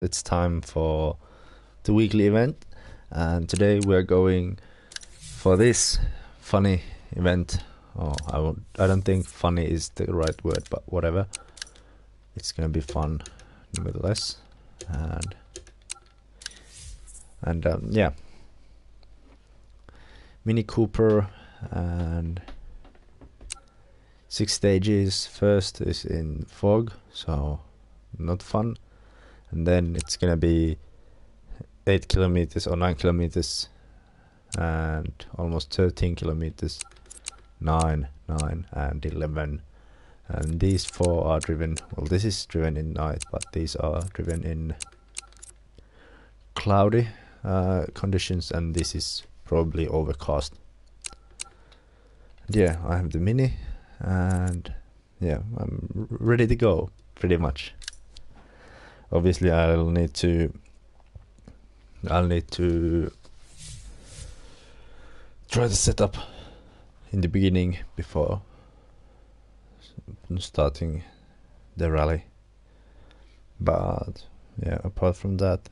It's time for the weekly event, and today we're going for this funny event. I don't think funny is the right word, but whatever. It's gonna be fun nevertheless. And yeah, Mini Cooper and 6 stages. First is in fog, so not fun. And then it's gonna be 8 kilometers or 9 kilometers and almost 13 kilometers, 9, and 11. And these 4 are driven, well, this is driven in night, but these are driven in cloudy conditions, and this is probably overcast. And yeah, I have the Mini, and yeah, I'm ready to go pretty much. Obviously I'll need to try to set up in the beginning before starting the rally, but yeah, apart from that,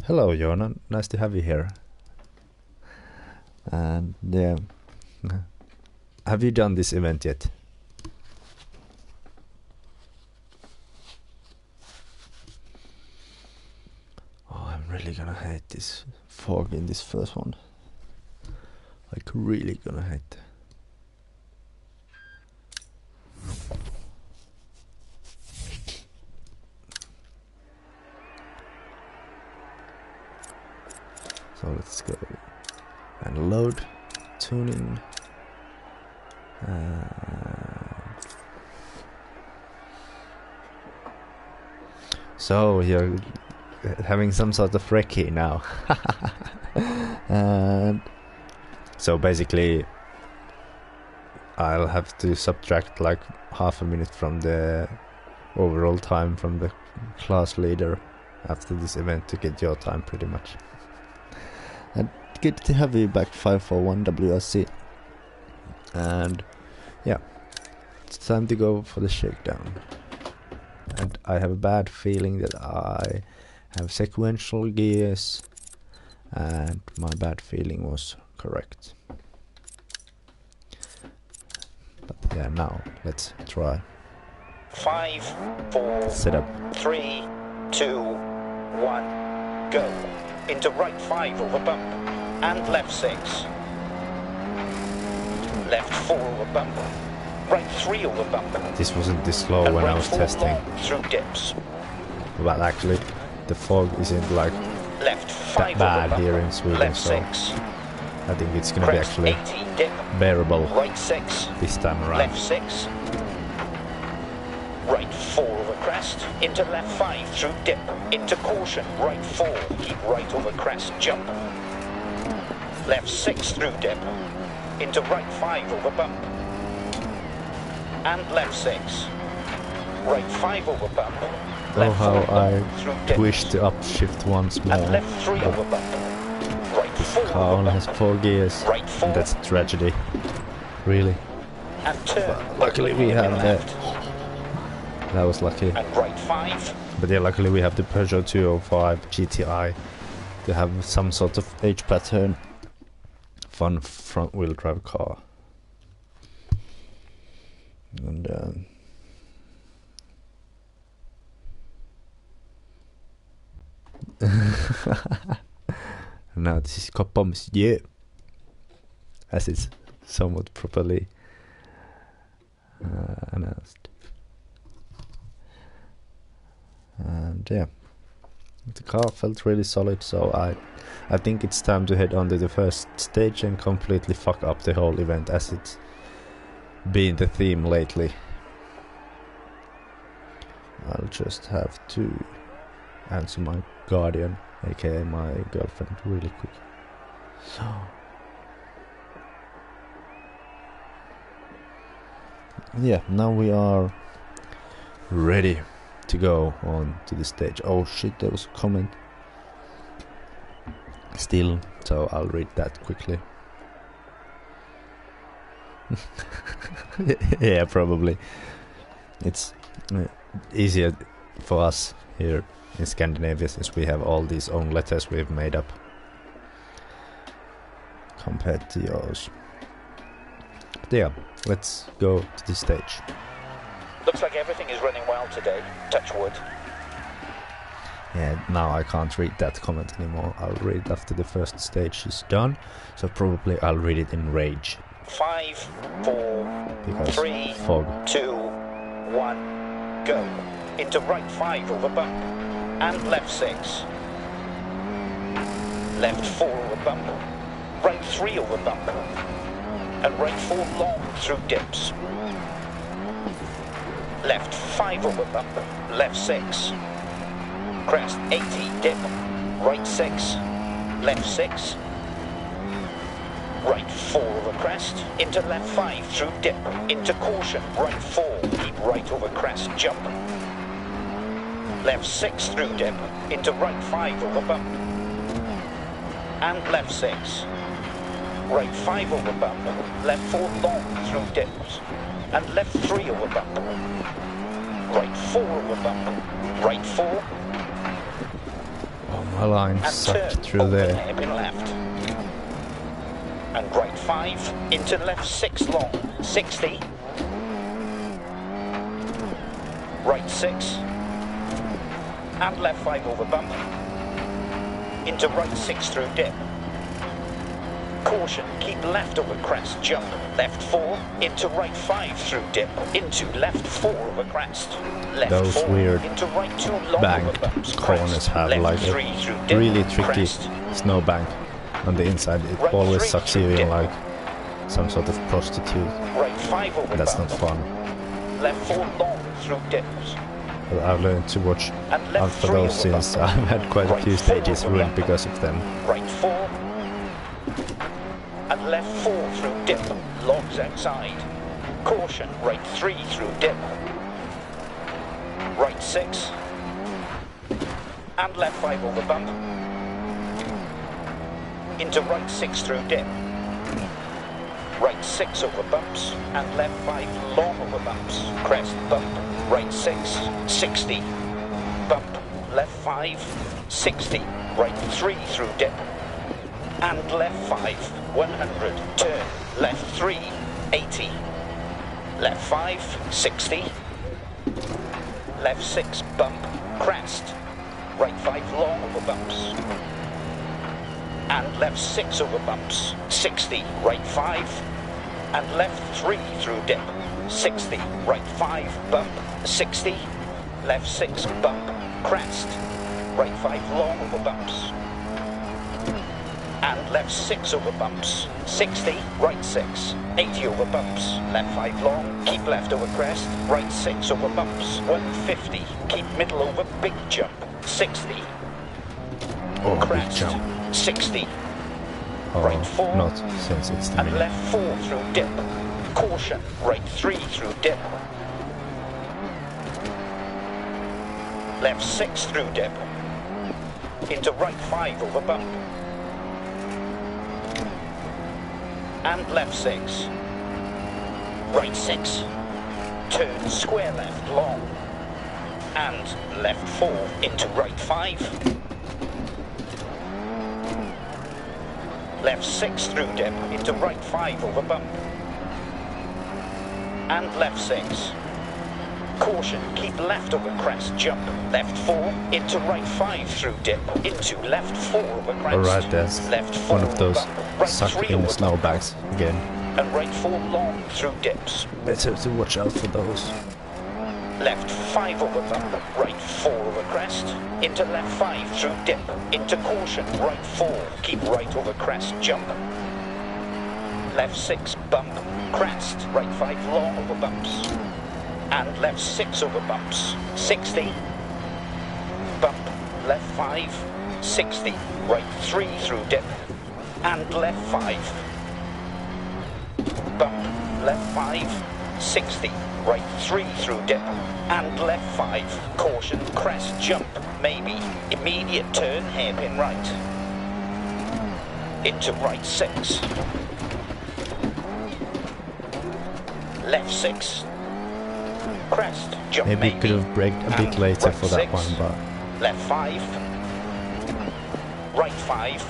hello Jona, nice to have you here. And yeah, have you done this event yet? I'm really gonna hate this fog in this first one. Like, really gonna hate. So let's go and load, tuning. So you're having some sort of recce now. And so basically I'll have to subtract like half a minute from the overall time from the class leader after this event to get your time pretty much. And good to have you back, 541 WRC. And yeah, it's time to go for the shakedown. And I have a bad feeling that I have sequential gears, and my bad feeling was correct. But yeah, now let's try. 5, 4, Setup. 3, 2, 1, go. Into right 5 over bump, and left 6. Left 4 over bump, right 3 over bump. This wasn't this slow and when right I was 4 testing, long through dips. but actually the fog isn't like Left 5 that over bad bump, here in Sweden, left so 6. I think it's gonna be Crest actually 80 dip, bearable right 6. this time around. Left 6. Right 4 over crest, into left 5 through dip, into caution, right 4, keep right over crest, jump. Left 6 through dip, into right 5 over bump, and left 6. Right 5 over bump, Oh, left how 4 I long through dips, wish to upshift once more. and left 3 over bump. Right 4 Car over only has bump, 4 gears. right 4, That's a tragedy, really. and turn. But luckily we oblique have in that. left, That was lucky. and right 5. But yeah, luckily we have the Peugeot 205 GTI to have some sort of H pattern. Fun front wheel drive car. And now this is Koppams, yeah, as it's somewhat properly announced. And yeah, the car felt really solid, so I think it's time to head on to the first stage and completely fuck up the whole event, as it's been the theme lately. I'll just have to answer my guardian, aka my girlfriend, really quick. So yeah, now we are ready to go on to the stage. Oh shit, there was a comment still, so I'll read that quickly. Yeah, probably. It's easier for us here in Scandinavia, since we have all these own letters we've made up compared to yours. But yeah, let's go to the stage. Looks like everything is running well today. Touch wood. Yeah, now I can't read that comment anymore. I'll read it after the first stage is done, so probably I'll read it in rage. 5, 4, Because 3, fog. 2, 1, go. Into right 5 over bump. And left 6. Left 4 over bump. Right 3 over bump. And right 4 long through dips. Left 5 over bump. Left 6. Crest 80 dip. Right 6. Left 6. Right 4 over crest, into left 5 through dip, into caution, right 4, keep right over crest, jump. Left 6 through dip, into right 5 over bump. And left 6. Right 5 over bump, left 4 long through dips. And left 3 over bump. Right 4 over bump, right 4. Oh, my line And sucked turn through open there. hairpin left. And right 5 into left 6 long, 60. Right 6. And left 5 over bump. Into right 6 through dip. Caution, keep left over crest, jump. Left 4 into right 5 through dip. Into left 4 over crest. Left Those 4 weird into right 2 long bank over bumps. corners Crest. have Left like 3 a through dip. really tricky Crest. snowbank on the inside. It Right always 3 sucks through you in dip. like some sort of prostitute. Right 5 over That's bump. not fun. Left 4 long through dips. But I've learned to watch And out left for 3 those over since bump. I've had quite a Right few 4 stages over ruined bump. because of them. Right 4. And left 4 through dip. Logs outside. Caution, right 3 through dip. Right 6. And left 5 over bump. Into right 6 through dip. Right 6 over bumps. And left 5 long over bumps. Crest bump. Right 6, 60. Bump. Left 5, 60. Right 3 through dip. And left 5, 100. Turn. Left 3, 80. Left 5, 60. Left 6 bump. Crest. Right 5 long over bumps. And left 6 over bumps. 60. Right 5. And left 3 through dip. 60. Right 5 bump. 60. Left 6 bump. Crest. Right 5 long over bumps. And left 6 over bumps. 60. Right 6. 80 over bumps. Left 5 long. Keep left over crest. Right 6 over bumps. 150. Keep middle over big jump. 60. Oh, big Crest. jump. 60. Oh, Right 4. not since it's the And mini. left 4 through dip. Caution. Right 3 through dip. Left 6 through dip. Into right 5 over bump. And left 6. Right 6. Turn square left long. And left 4 into right 5. Left 6 through dip into right 5 over bump. And left 6. Caution, keep left over crest, jump. Left 4 into right 5 through dip. Into left 4 over crest. Alright, that's Left 4 one of those over bump. Right suck 3 in over snowbanks again. bump. And right 4 long through dips. Better to watch out for those. Left 5 over bump, right 4 over crest, into left 5 through dip, into caution, right 4, keep right over crest, jump. Left 6 bump, crest, right 5 long over bumps, and left 6 over bumps, 60. Bump, left 5, 60, right 3 through dip, and left 5. Bump, left 5, 60. Right 3 through dip, and left 5, caution, crest, jump, maybe, immediate turn, hairpin right, into right 6, left 6, crest, jump Maybe could have braked a bit and later right for that 6, one, but left 5, right 5,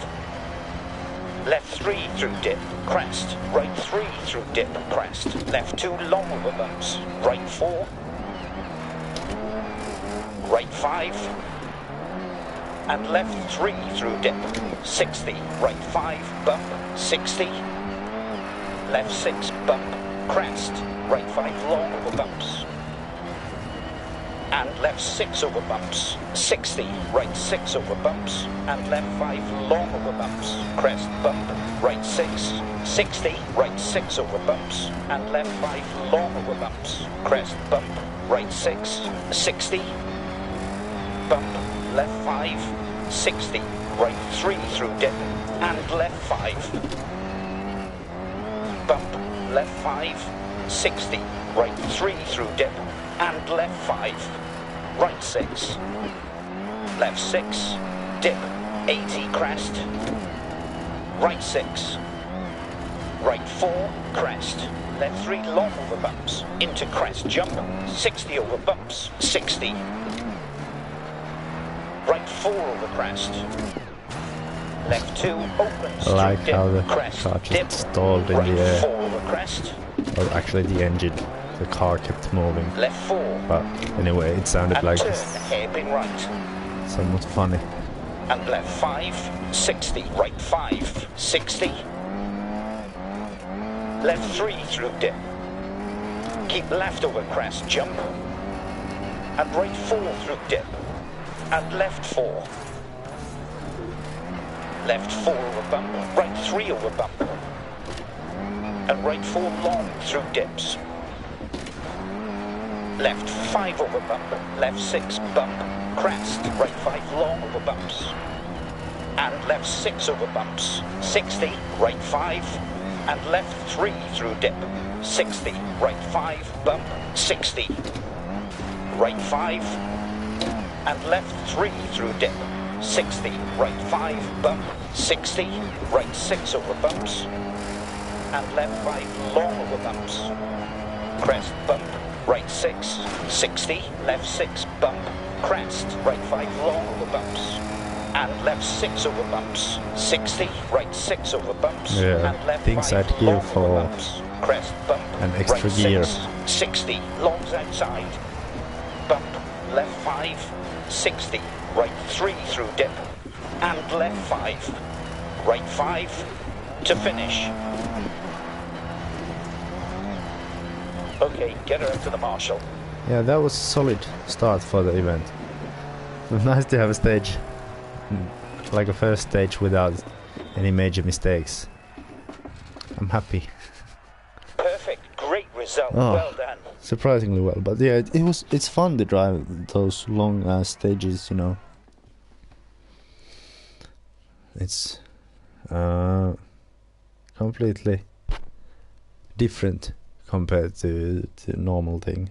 left 3 through dip, crest, right 3 through dip, crest, left 2 long over bumps, right 4, right 5, and left 3 through dip, 60, right 5, bump, 60, left 6, bump, crest, right 5 long over bumps, and left 6 over bumps, 60, right 6 over bumps, and left 5 long over bumps, crest, bump, right 6, 60, right 6 over bumps, and left 5 long over bumps, crest, bump, right 6, 60, bump, left 5, 60, right 3 through dip, and left 5, bump, left 5, 60, right 3 through dip, and left 5, right 6, left 6, dip, 80 crest, right 6, right 4, crest, left 3 long over bumps, into crest jump, 60 over bumps, 60, right 4 over crest, left 2 opens I like through dip, how the crest, car dip, just stalled in right the air. 4 over crest, Or actually the engine, the car kept moving. left 4, But anyway, it sounded and like turn hairpin right, somewhat funny. and left 5, 60, right 5, 60, left 3 through dip, keep left over crest jump, and right 4 through dip, and left 4, left 4 over bump, right 3 over bump, and right 4 long through dips, left 5 over bump, left 6 bump, crest, right 5 long over bumps, and left 6 over bumps, 60, right 5, and left 3 through dip, 60, right 5, bump, 60, right 5, and left 3 through dip, 60, right 5, bump, 60, right 6 over bumps, and left 5 long over bumps, crest, bump, right 6, 60, left 6, bump, crest, right 5 long over bumps, and left 6 over bumps, 60, right 6 over bumps, Yeah, and left things 5 I'd give long for over bumps, crest, bump, an extra right gear. 6, 60, longs outside, bump, left 5, 60, right 3 through dip, and left 5, right 5, to finish. Okay, get her up to the marshal. Yeah, that was a solid start for the event. Nice to have a stage, like a first stage without any major mistakes. I'm happy. Perfect, great result, Oh. well done. Surprisingly well, but yeah, it's fun to drive those long stages, you know. It's completely different compared to the normal thing.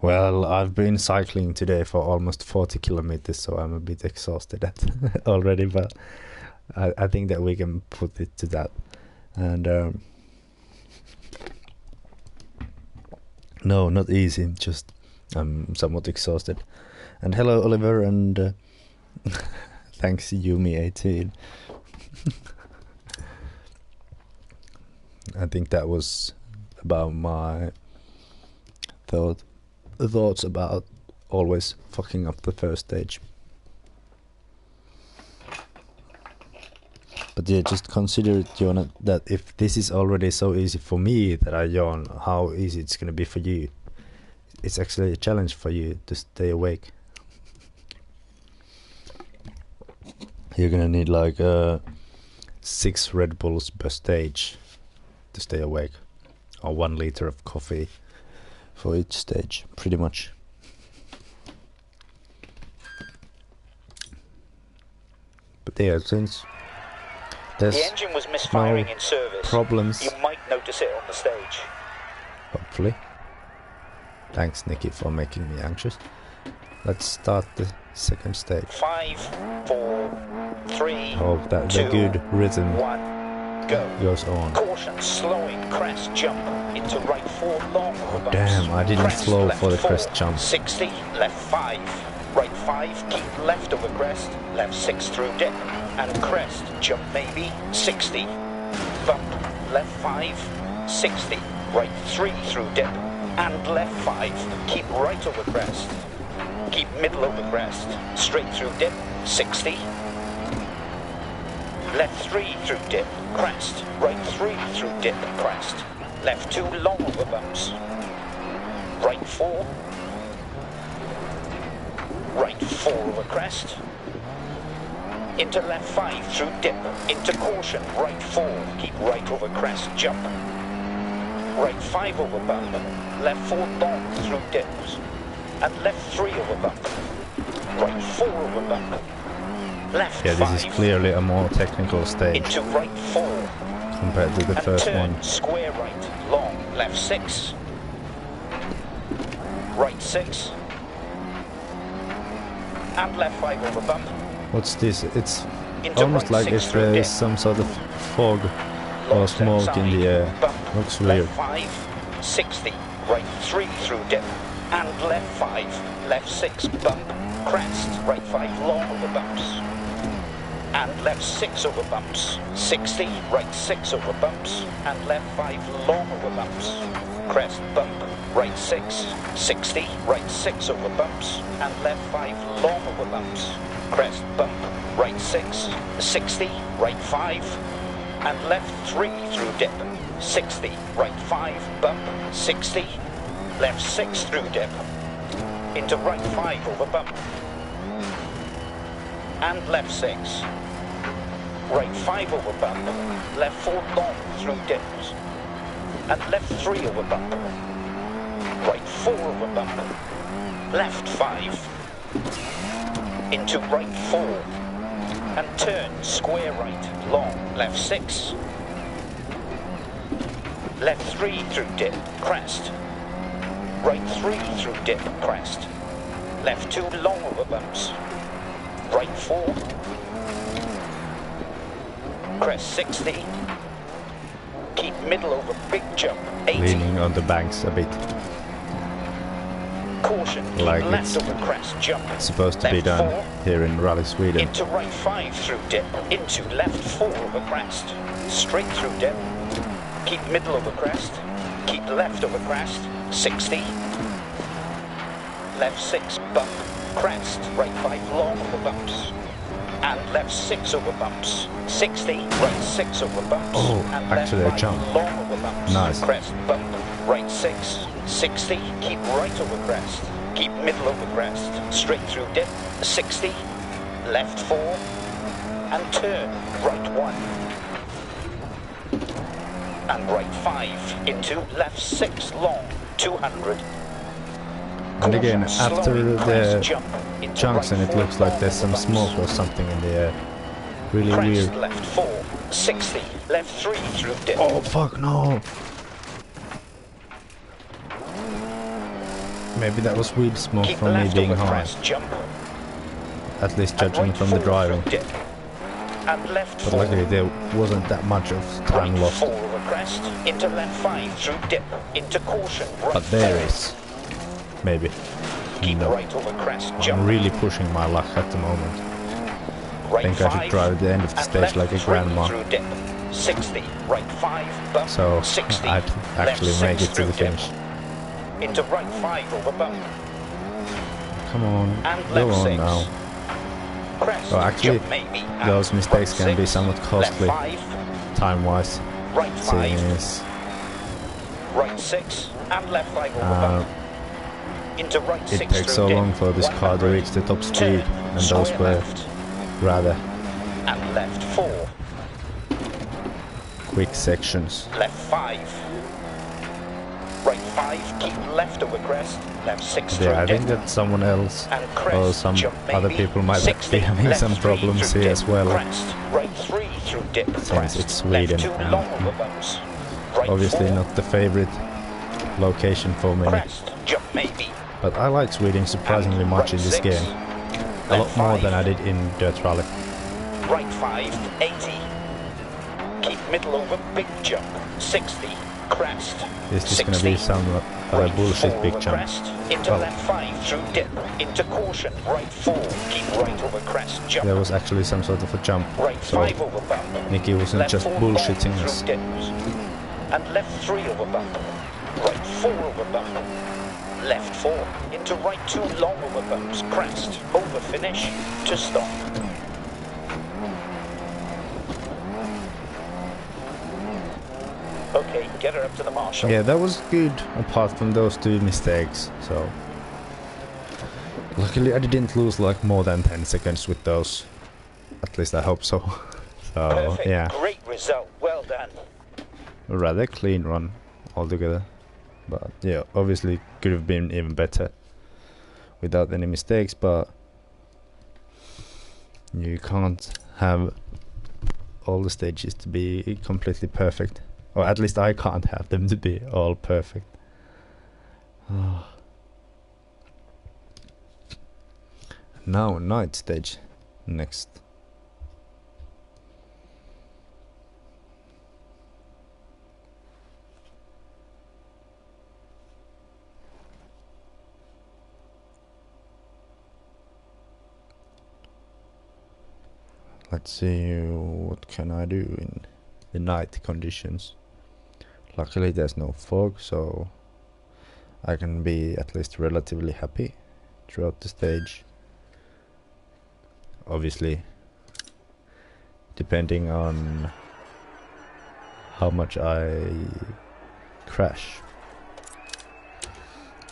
Well, I've been cycling today for almost 40 kilometers, so I'm a bit exhausted already, but I think that we can put it to that. And no, not easy, just I'm somewhat exhausted. And hello, Oliver, and thanks, Yumi18. I think that was about my thoughts about always fucking up the first stage. But yeah, just consider it, Jona, that if this is already so easy for me that I yawn, how easy it's gonna be for you. It's actually a challenge for you to stay awake. You're gonna need like 6 Red Bulls per stage to stay awake, or 1 liter of coffee for each stage, pretty much. But yeah, since there's The engine was misfiring no in service. problems, You might notice it on the stage. hopefully. Thanks, Nikki, for making me anxious. Let's start the second stage. 5, 4, 3, Hope that the 2, good rhythm 1. go. goes on. Caution, slowing, crest, jump. Into right 4, long over bumps. Damn, I didn't Crest, slow left for the 4, crest jump. 60, left 5. Right 5, keep left over crest. Left 6 through dip. And crest, jump maybe, 60. Bump, left 5, 60. Right 3 through dip. And left 5, keep right over crest. Keep middle over crest. Straight through dip, 60. Left 3 through dip, crest. Right 3 through dip, crest. Left 2 long over bumps. Right 4. Right 4 over crest. Into left 5 through dip. Into caution, right 4. Keep right over crest, jump. Right 5 over bump. Left 4 long through dips. And left 3 over bump. Right 4 over bump. Left Yeah, 5. this is clearly a more technical stage Into right 4. compared to the And first turn, one. square right, long, left 6. Right 6. And left 5 over bump. What's this? It's Into almost right like 6 if through there dip. is some sort of fog Long or step smoke in side, the air. bump, Looks left weird. 5, 60. Right 3 through dip. And left 5, left 6, bump. Crest, right 5 long over bumps. And left 6 over bumps. 60, right 6 over bumps. And left 5 long over bumps. Crest, bump, right 6, 60, right 6 over bumps. And left 5 long over bumps. Crest, bump, right 6, 60, right 5. And left 3 through dip. 60, right 5, bump, 60. Left 6 through dip. Into right 5 over bump. And left 6. Right 5 over bump. Left 4 long through dips. And left 3 over bump. Right 4 over bump. Left 5. Into right 4. And turn square right long. Left 6. Left 3 through dip. Crest. Right 3 through dip, crest. Left 2 long over bumps. Right 4. Crest 60. Keep middle over big jump, 80. Leaning on the banks a bit. Caution, keep Like left it's over crest, jump. supposed to be Left done 4. here in Rally Sweden. Into right 5 through dip. Into left 4 over crest. Straight through dip. Keep middle over crest. Keep left over crest. 60. Left 6 bump. Crest. Right 5 long over bumps. And left 6 over bumps. 60. Right 6 over bumps. Oh, and actually left a jump. 5 long over bumps. Nice. Crest bump. Right 6. 60. Keep right over crest. Keep middle over crest. Straight through dip. 60. Left 4. And turn. Right 1. And right 5 into left 6 long, 200. And again, Caution, after slowing, crest, the jump into junction right it 4 looks like long there's some over smoke bumps. or something in the air. Really Crest weird. left 4, 60, left 3 through dip. Oh fuck no! Maybe that was weed smoke Keep from me left being over high. crest, jump. At least And judging right from the 4 driving. through dip. And left But 4. luckily there wasn't that much of time Right lost. 4 over crest, into left 5 through dip, into caution, right But there 4. is. Maybe. Keep No. right over crest, I'm jump. really pushing my luck at the moment. Right think I should 5, drive at the end of the and stage left like a 3 grandma. through dip. 60, right 5, bump, So 60, I'd actually left make 6 it to the through dip. finish. Into right 5 over bump, Come on, and go left on 6. now. Crest, Well, actually, jump maybe, and those mistakes right can be 6, somewhat costly. Left 5, Time-wise, right 5, seeing as right 6, and left 5 over uh, bump. Into right it 6 takes through so dip. long for this car to 100. reach the top speed, Turn, and those square were left, rather and left 4, quick sections. left 5. Right 5, keep left over crest, left 6 through Yeah, I dip. think that someone else And or crest, some jump other maybe, people might 60, be having left some 3 problems through here dip, as well. Crest, right 3 through dip, crest, it's Sweden, left 2 and long over bumps, right Obviously 4, not the favorite location for me, crest, jump maybe, but I like Sweden surprisingly and much right in this 6, game. A left lot more 5, than I did in Dirt Rally. right 5, 80, keep middle over big jump, 60, crest, Is this 60, gonna be some right bullshit 4 big over jump? crest, into Oh. left 5 through dip, into caution, right 4, keep right over crest, jump, There was actually some sort of a jump, right so 5 over bump, Nicky wasn't left just 4 bullshitting long us. through dips, and left 3 over bump, right 4 over bump, left 4, into right 2 long over bumps, crest, over finish, to stop. Okay, get her up to the marshal. Yeah, that was good, apart from those 2 mistakes, so... Luckily I didn't lose like more than 10 seconds with those. At least I hope so. So, Perfect, yeah. great result, well done. A rather clean run altogether. But yeah, obviously could have been even better without any mistakes, but you can't have all the stages to be completely perfect. Or at least I can't have them to be all perfect. Now night stage next. Let's see what can I do in the night conditions. Luckily there's no fog, so I can be at least relatively happy throughout the stage. Obviously, depending on how much I crash.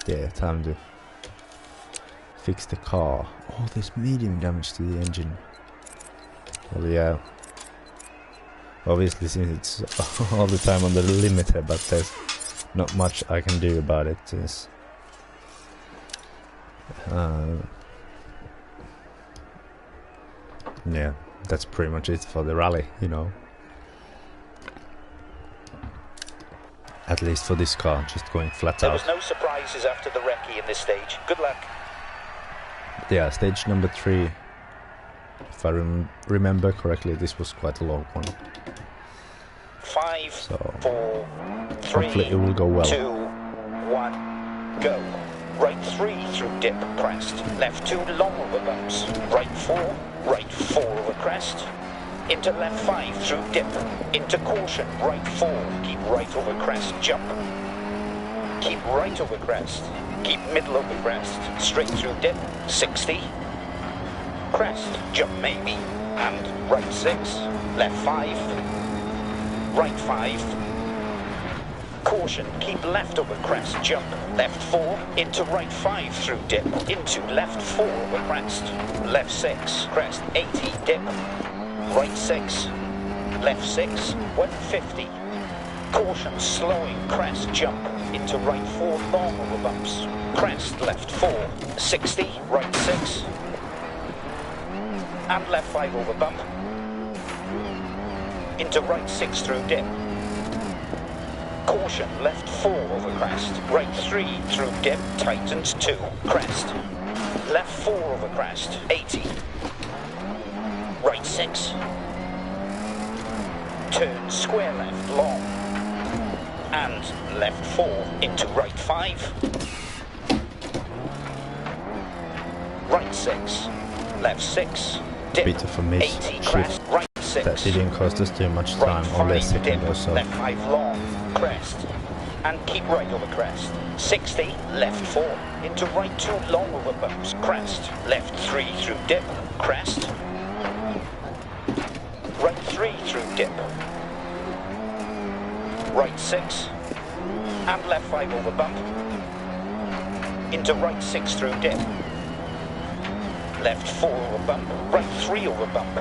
Yeah, time to fix the car. Oh, there's medium damage to the engine. Well, yeah. Obviously, since it's all the time on the limiter, but there's not much I can do about it. Since yeah, that's pretty much it for the rally, you know. At least for this car, just going flat There out. was no surprises after the recce in this stage. Good luck. Yeah, stage number 3. If I remember correctly, this was quite a long one. 5, So 4, 3, hopefully it will go well. 2, 1, go. Right 3 through dip, crest. Left 2 long over bumps. Right 4 over crest. Into left 5 through dip. Into caution, right 4. Keep right over crest, jump. Keep right over crest. Keep middle over crest. Straight through dip, 60. Crest, jump maybe. And right 6. Left 5. Right 5. Caution, keep left over crest, jump. Left 4, into right 5 through dip. Into left 4 over crest. Left 6, crest, 80, dip. Right 6, left 6, 150. Caution, slowing, crest, jump. Into right 4, long over bumps. Crest, left 4, 60, right 6. And left 5 over bump. Into right 6 through dip. Caution, left 4 over crest. Right 3 through dip, tightens 2, crest. Left 4 over crest, 80. Right 6. Turn square left, long. And left 4 into right 5. Right 6. Left 6. Dip, Bit of a miss. 80, Shit. crest. Right 6. That didn't cost us too much Right time, only a 5 second dip, or so. left 5 long, crest, and keep right over crest. 60, left 4, into right 2 long over bumps, crest, left 3 through dip, crest, right 3 through dip, right 6, and left 5 over bump, into right 6 through dip, left 4 over bump, right 3 over bump,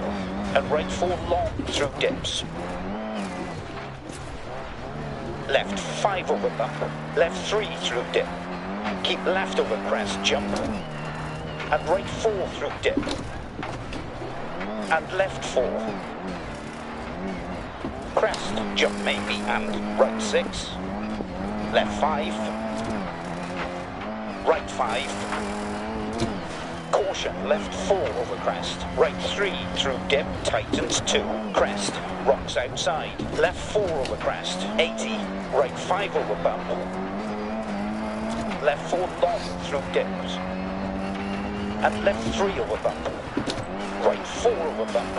and right 4 long through dips. Left 5 over bump, left 3 through dip. Keep left over crest, jump. And right 4 through dip. And left 4. Crest, jump maybe, and right 6. Left 5. Right 5. Caution. Caution, left 4 over crest. Right 3 through dip, tightens 2, crest. Rocks outside. Left 4 over crest, 80. Right 5 over bump. Left 4 long through dips. And left 3 over bump. Right 4 over bump.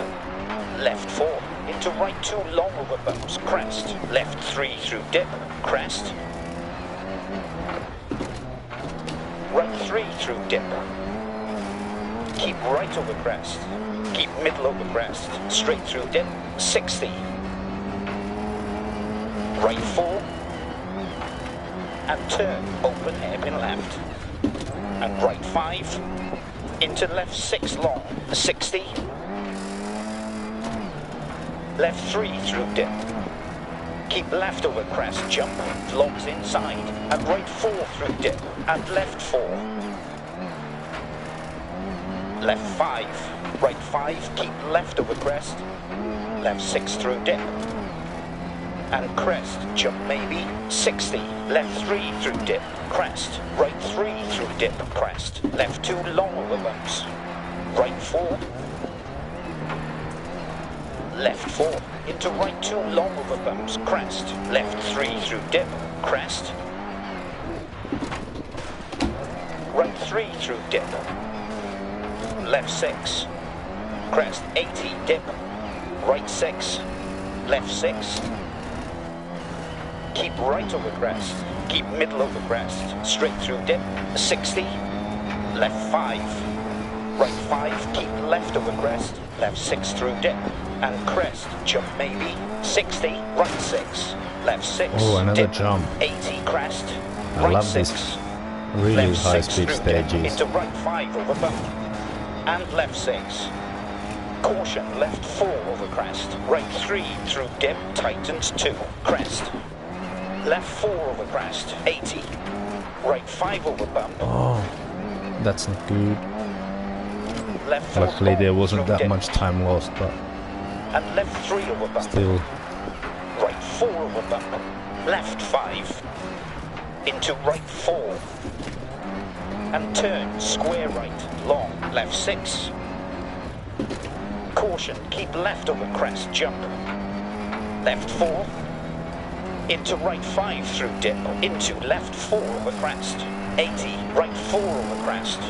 Left 4 into right 2 long over bumps, crest. Left 3 through dip, crest. Right 3 through dip. Keep right over crest. Keep middle over crest. Straight through dip. 60. Right 4. And turn. Open hairpin left. And right 5. Into left 6 long. 60. Left 3 through dip. Keep left over crest. Jump. Logs inside. And right 4 through dip. And left 4. Left 5, right 5, keep left over crest, left 6 through dip, and crest, jump maybe, 60, left 3 through dip, crest, right 3 through dip, crest, left 2 long over bumps, right 4, left 4, into right 2 long over bumps, crest, left 3 through dip, crest, right 3 through dip, left 6, crest 80, dip, right 6, left 6, keep right over crest, keep middle over crest, straight through dip, 60, left 5, right 5, keep left over crest, left 6 through dip, and crest, jump maybe, 60, right 6, left 6, oh, another dip, jump. 80, crest, I right love 6, this really left high 6 speed through dip, stages. into right 5 over bump, and left 6. Caution, left 4 over crest, right 3 through dip, tightens 2, crest. Left 4 over crest, 80. Right 5 over bump. Oh, that's not good. Left 4 Luckily there long wasn't through that dip, much time lost, but and left 3 over bump. still. Right 4 over bump. Left 5. Into right 4. And turn, square right, long, left 6. Caution, keep left over crest, jump. Left 4. Into right 5 through dip, into left 4 over crest. 80, right 4 over crest.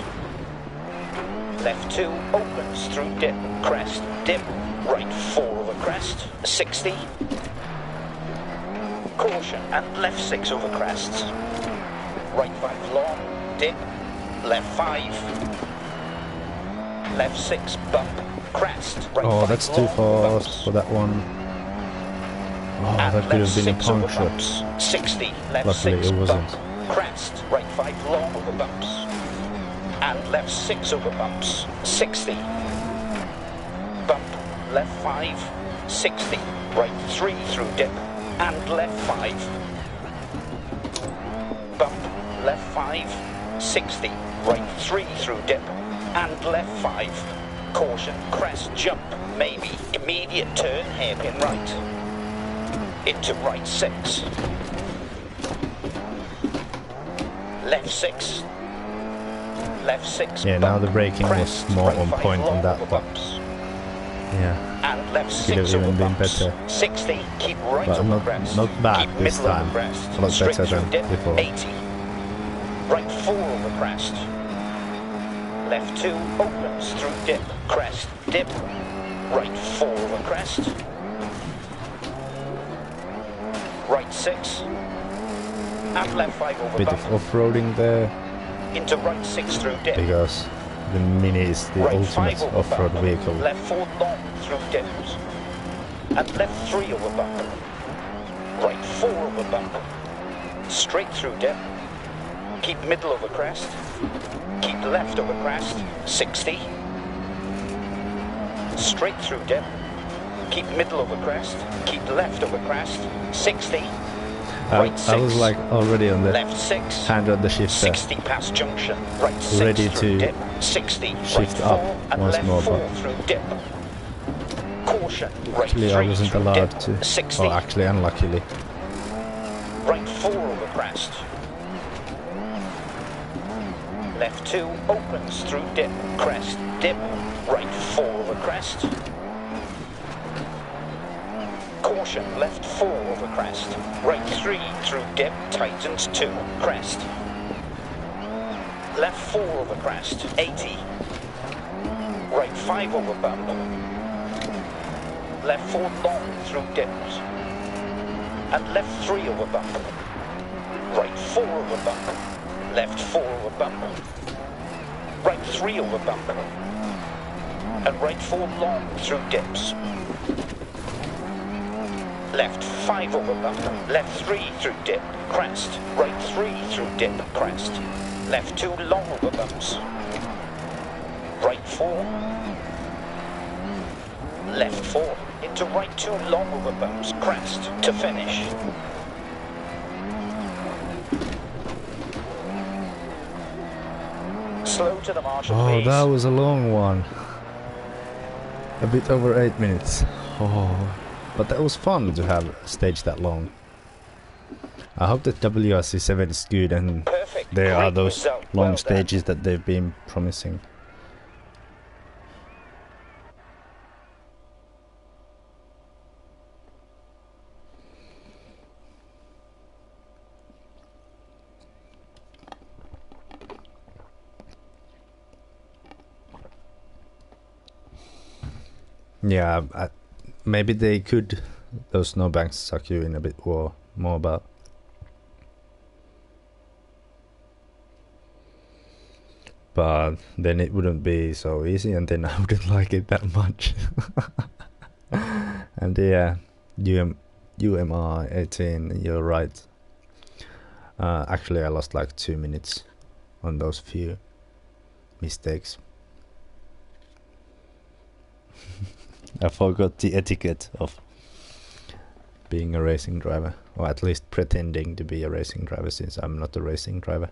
Left 2 opens through dip, crest, dip, right 4 over crest, 60. Caution, and left 6 over crests. Right 5 long, dip, left 5. Left 6 bump, crest, right Oh, 5 that's too long, fast bumps. for that one. Oh, And that could left have been a 6 over puncture. bumps, 60, left Luckily 6 it wasn't. bump, crest, right 5 long over bumps. And left 6 over bumps, 60. Bump, left 5, 60, right 3 through dip, and left 5. Bump, left 5, 60, right 3 through dip, and left 5. Caution, crest, jump, maybe, immediate turn, hairpin right. Into right 6. Left 6. Left 6. Yeah, now the braking crest, was more right on 5 point on long that over one. bumps. Yeah, And left could have 6 even over been bumps. better. 60, keep right But over crest. not bad keep this middle time. over crest. A lot Straight better through than dip, before. 80. Right 4 over crest. Left 2 opens through dip, crest, dip. Right 4 over crest. Right 6. And left 5 over Bit bump. of off-roading there, Into right 6 through dip. because the Mini is the Right ultimate 5 over off-road bump. vehicle. Left 4 long through dips. And left 3 over bump. Right 4 over bump. Straight through dip. Keep middle over crest. Keep left over crest. 60. Straight through dip. Keep middle over crest. Keep left over crest. 60. Right 6. I was like already on the Left 6. hand on the shifter. 60 past junction, right 6 Ready through to dip, 60, shift right 4 up and once left more, 4 but through dip. Caution, right actually 3 I wasn't through allowed dip, to. 60, Well, actually, unluckily. right 4 over crest. left 2 opens through dip, crest, dip, right 4 over crest. Caution, left 4 over crest, right 3 through dip, tightens 2, crest. Left 4 over crest, 80. Right 5 over bump. Left 4 long through dips. And left 3 over bump. Right 4 over bump. Left 4 over bump. Right 3 over bump. And right 4 long through dips. Left 5 over bump. Left 3 through dip, crest. Right 3 through dip, crest. Left 2 long over bumps. Right 4. Left 4 into right 2 long over bumps, crest to finish. Slow to the marshal, Oh, please. that was a long one. A bit over 8 minutes. Oh, but that was fun to have a stage that long. I hope that WRC7 is good and Perfect. there are Great those result. long Well stages that they've been promising. Yeah, maybe they could, those snowbanks suck you in a bit more about. But then it wouldn't be so easy and then I wouldn't like it that much. And yeah, UMR 18, you're right. Actually I lost like 2 minutes on those few mistakes. I forgot the etiquette of being a racing driver, or at least pretending to be a racing driver, since I'm not a racing driver.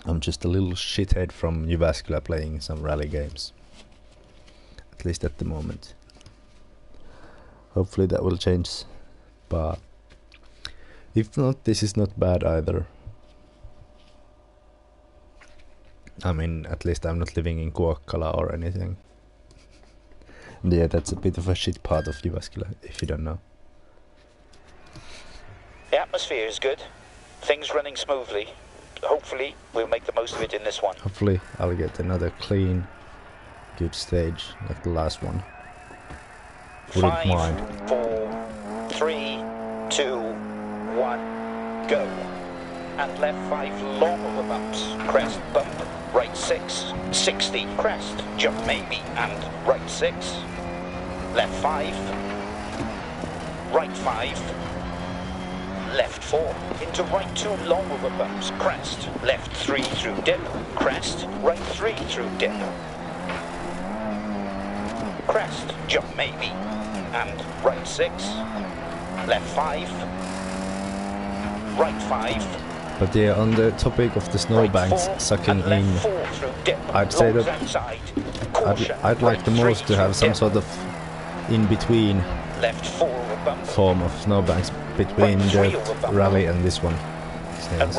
I'm just a little shithead from Jyväskylä playing some rally games. At least at the moment. Hopefully that will change, but if not, this is not bad either. I mean, at least I'm not living in Kuokkala or anything. Yeah, that's a bit of a shit part of Jyväskylä, if you don't know. The atmosphere is good. Things running smoothly. Hopefully, we'll make the most of it in this one. Hopefully, I'll get another clean, good stage like the last one. Wouldn't 5, mind. 4, 3, 2, 1, go. And left 5 long over bumps. Crest, bump. Right 6, 60. Crest, jump maybe. And right 6. Left 5. Right 5. Left 4. Into right 2 long over bumps. Crest. Left 3 through dip. Crest. Right 3 through dip. Crest, jump maybe. And right 6. Left 5. Right 5. But yeah, on the topic of the snowbanks sucking in, I'd say that I'd like the most to have some sort of in-between form of snowbanks between the rally and this one. Since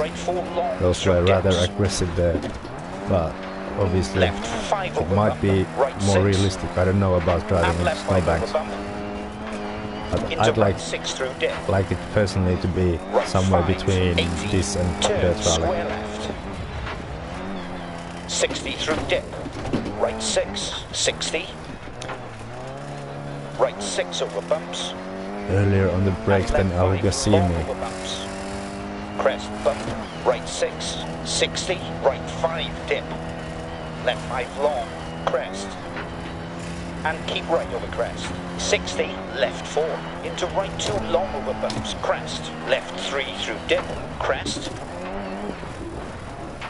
those were rather aggressive there, but obviously it might be more realistic. I don't know about driving in snowbanks. But I'd like it personally to be somewhere between this and dirt rally. 60 through dip. Right 6, 60. Right 6 over bumps. Earlier on the brakes than Alga see me. Crest bump. Right 6, 60. Right 5 dip. Left 5 long. Crest. And keep right over crest. 60, left 4, into right 2 long over bumps, crest, left 3 through dip, crest,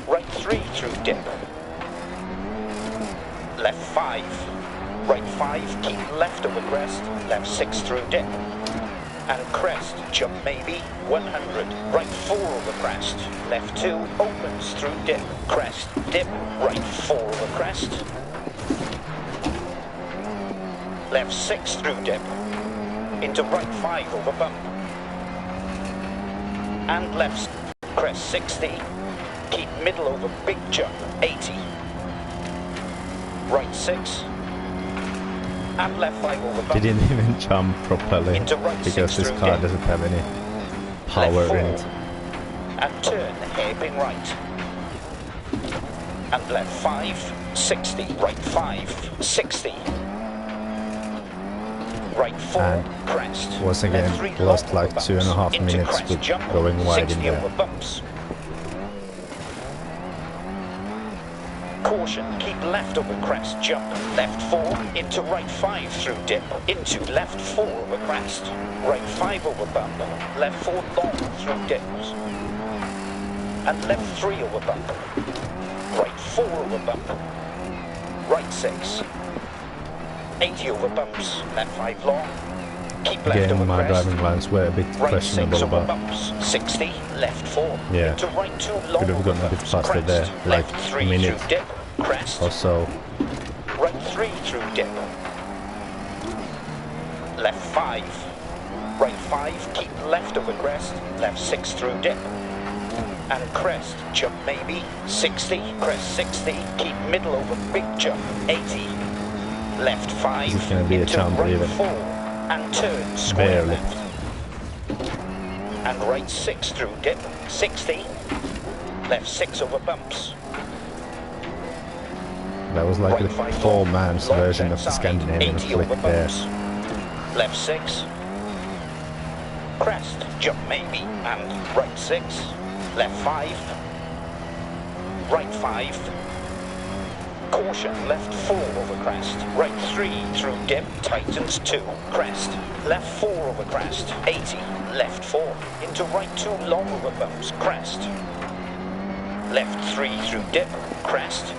right 3 through dip, left 5, right 5, keep left over crest, left 6 through dip, and crest, jump maybe, 100, right 4 over crest, left 2, opens through dip, crest, dip, right 4 over crest, left 6 through dip, into right 5 over bump, and left crest 60, keep middle over big jump, 80. Right 6. And left 5 over bump. Didn't even jump properly Into right because 6 this through car dip. doesn't have any Left power 4. in it. And turn hairpin right. And left 5, 60. Right 5, 60. Right 4, And crest. once Left again, 3 lost long like over 2.5 bumps. Into minutes crest with jump, going wide in 60 there. over bumps. Caution, keep left over crest, jump. Left 4, into right 5 through dip. Into left 4 over crest. Right 5 over bump. Left 4 long through dips. And left 3 over bump. Right 4 over bump. Right 6. 80 over bumps. Left 5 long. Keep left Again, over my crest. driving lines were a bit Right 6 questionable, over but bumps. 60. Left 4. yeah, Into right 2 long could have over gone a bit bumps. faster Crest. there, like Left a 3 minute through dip. Crest. or so. Right 3 through dip. Left 5. Right 5, keep left over crest. Left 6 through dip. And crest, jump maybe. 60, crest 60. Keep middle over big jump. 80. Left 5. Is it gonna be a into jump right even? 4. And turn square Barely. left. And right 6 through dip. 60. Left 6 over bumps. That was like Right a 5 four-man's long version of the outside, Scandinavian 80 flick over there. bumps. Left 6. Crest, jump maybe, and right 6. Left 5. Right 5. Caution, left 4 over crest. Right 3 through dip, tightens 2. Crest. Left 4 over crest. 80. Left 4. Into right 2 long over bumps. Crest. Left 3 through dip. Crest.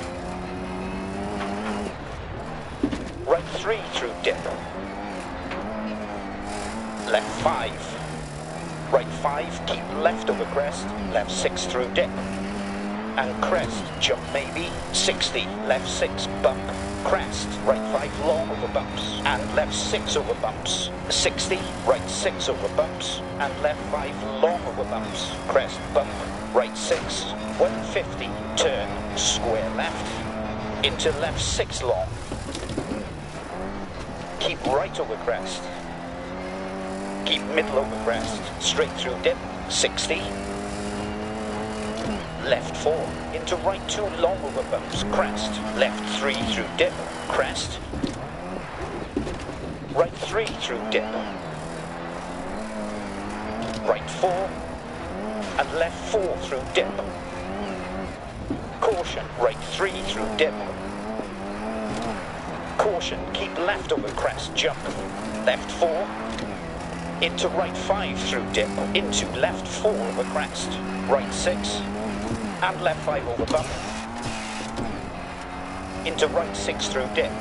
Right 3 through dip. Left 5. Right 5, keep left over crest. Left 6 through dip. And crest, jump maybe. 60, left 6, bump. Crest, right 5 long over bumps. And left 6 over bumps. 60, right 6 over bumps. And left 5 long over bumps. Crest, bump. Right 6, 150, turn, square left. Into left 6 long. Keep right over crest. Keep middle over crest. Straight through dip. 60. Left 4. Into right 2 long over bumps. Crest. Left 3 through dip. Crest. Right 3 through dip. Right 4. And left 4 through dip. Caution. Right 3 through dip. Caution, keep left over crest, jump. Left 4. Into right 5 through dip. Into left 4 over crest. Right 6. And left 5 over bump. Into right 6 through dip.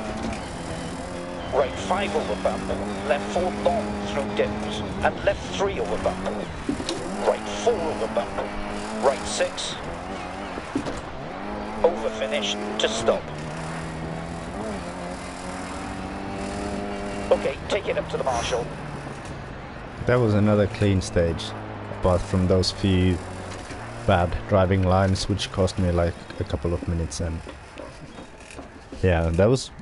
Right 5 over bump. Left 4 long through dips. And left 3 over bump. Right 4 over bump. Right 6. Over finish to stop. Okay, take it up to the marshal. That was another clean stage, apart from those few bad driving lines, which cost me like a couple of minutes. And yeah, that was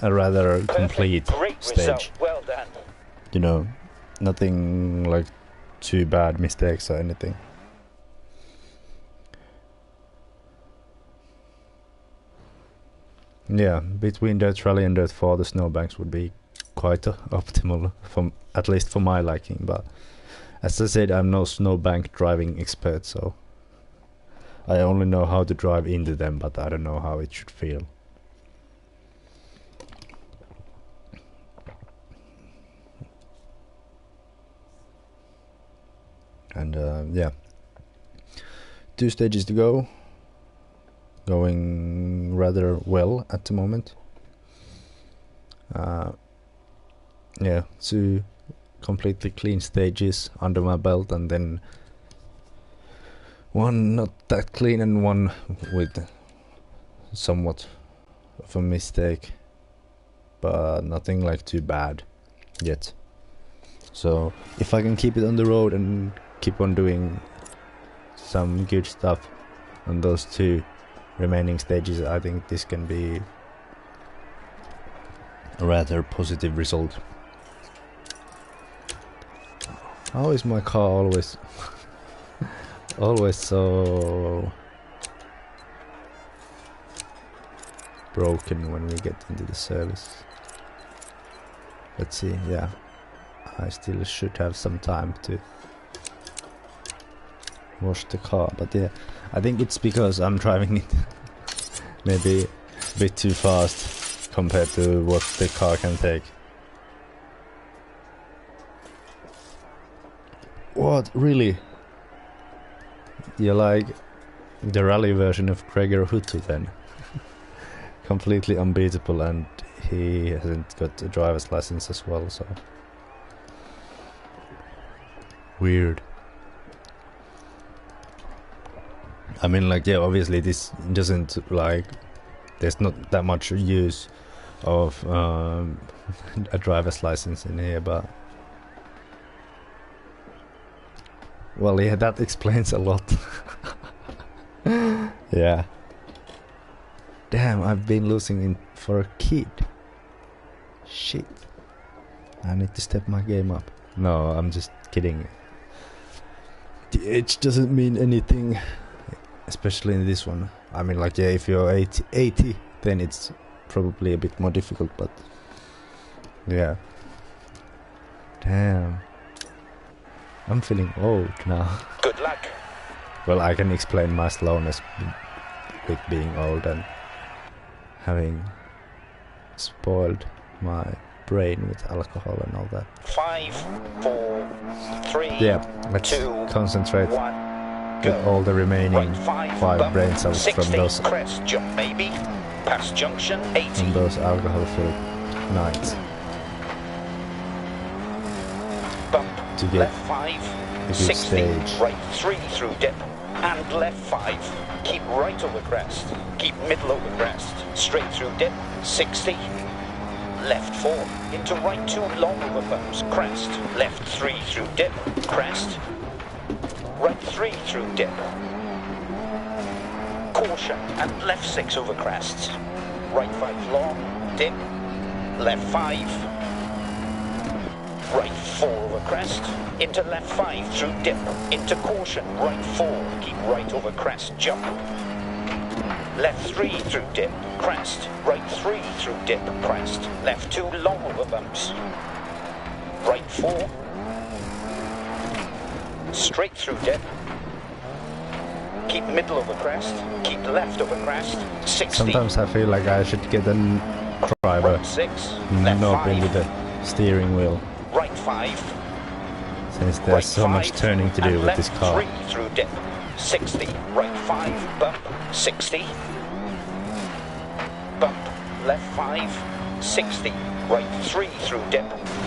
a rather complete Great stage. result. Well done. You know, nothing like too bad mistakes or anything. Yeah, between Dirt Rally and Dirt 4, the snowbanks would be quite optimal, at least for my liking. But as I said, I'm no snowbank driving expert, so I only know how to drive into them, but I don't know how it should feel. And yeah, 2 stages to go. Going rather well at the moment. Yeah, 2 completely clean stages under my belt, and then 1 not that clean and 1 with somewhat of a mistake, but nothing like too bad yet. So if I can keep it on the road and keep on doing some good stuff, on those 2 remaining stages, I think this can be a rather positive result. How is my car always always so broken when we get into the service? Let's see, yeah. I still should have some time to wash the car, but yeah, I think it's because I'm driving it maybe a bit too fast compared to what the car can take. What? Really? You're like the rally version of Gregor Huttu then. Completely unbeatable, and he hasn't got a driver's license as well, so... Weird. I mean, like, yeah, obviously this doesn't, like... There's not that much use of a driver's license in here, but... Well, yeah, that explains a lot. Yeah. Damn, I've been losing in for a kid. Shit. I need to step my game up. No, I'm just kidding. The age doesn't mean anything, especially in this one. I mean, like, yeah, if you're 80, then it's probably a bit more difficult, but... Yeah. Damn. I'm feeling old now. Good luck. Well, I can explain my slowness with being old and having spoiled my brain with alcohol and all that. 5, 4, 3, yeah, let's 2, concentrate. 1, get all the remaining right 5 brain cells 60, from those crest jump maybe. Past junction 80. from those alcohol-filled nights. Bump To get left 5, a good 60, stage. right 3 through dip, and left 5. Keep right over crest, keep middle over crest, straight through dip, 60. Left 4, into right 2 long over bumps, crest, left 3 through dip, crest, right 3 through dip. Caution, and left 6 over crests, right 5 long, dip, left 5. Right 4 over crest, into left 5 through dip, into caution, right 4, keep right over crest, jump. Left 3 through dip, crest, right 3 through dip, crest, left 2 long over bumps. Right 4, straight through dip, keep middle over crest, keep left over crest, 60. Sometimes I feel like I should get a driver Right 6, left knob 5. into the steering wheel, Right 5, since there's right so 5, much turning to do and with left this car. 3 through dip, 60, right 5, bump, 60, bump, left 5, 60, right 3 through dip,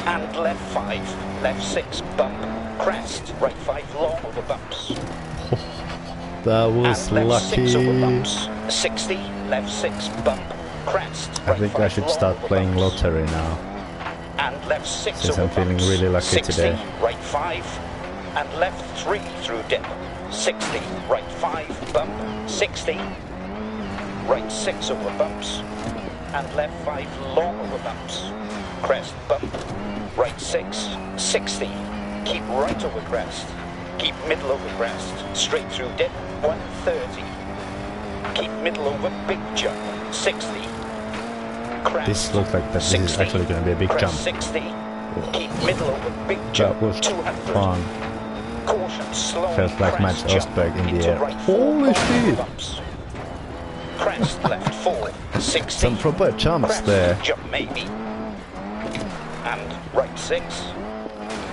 and left 5, left 6, bump, crest, right 5 long over bumps, That was and left 6 over lucky. bumps, 60, left 6, bump, crest, I right think 5 I should long start over playing bumps. lottery now. And left 6 Since over I'm feeling bumps. really lucky 60, today. right 5, and left 3 through dip. 60, right 5, bump, 60, right 6 over bumps, and left 5 long over bumps. Crest, bump, right 6, 60, keep right over crest, keep middle over crest, straight through dip, 130, keep middle over big jump, 60, crest, This looks like that this is 60, actually going to be a big crest, jump. 60, keep middle over big jump, That was 200. fun. Caution, slowing Felt like crest Matt jump Ostberg in the into air. right 4 Holy long shit! bumps. Crest left 4, 60. Some proper jumps crest there. jump maybe. And right 6.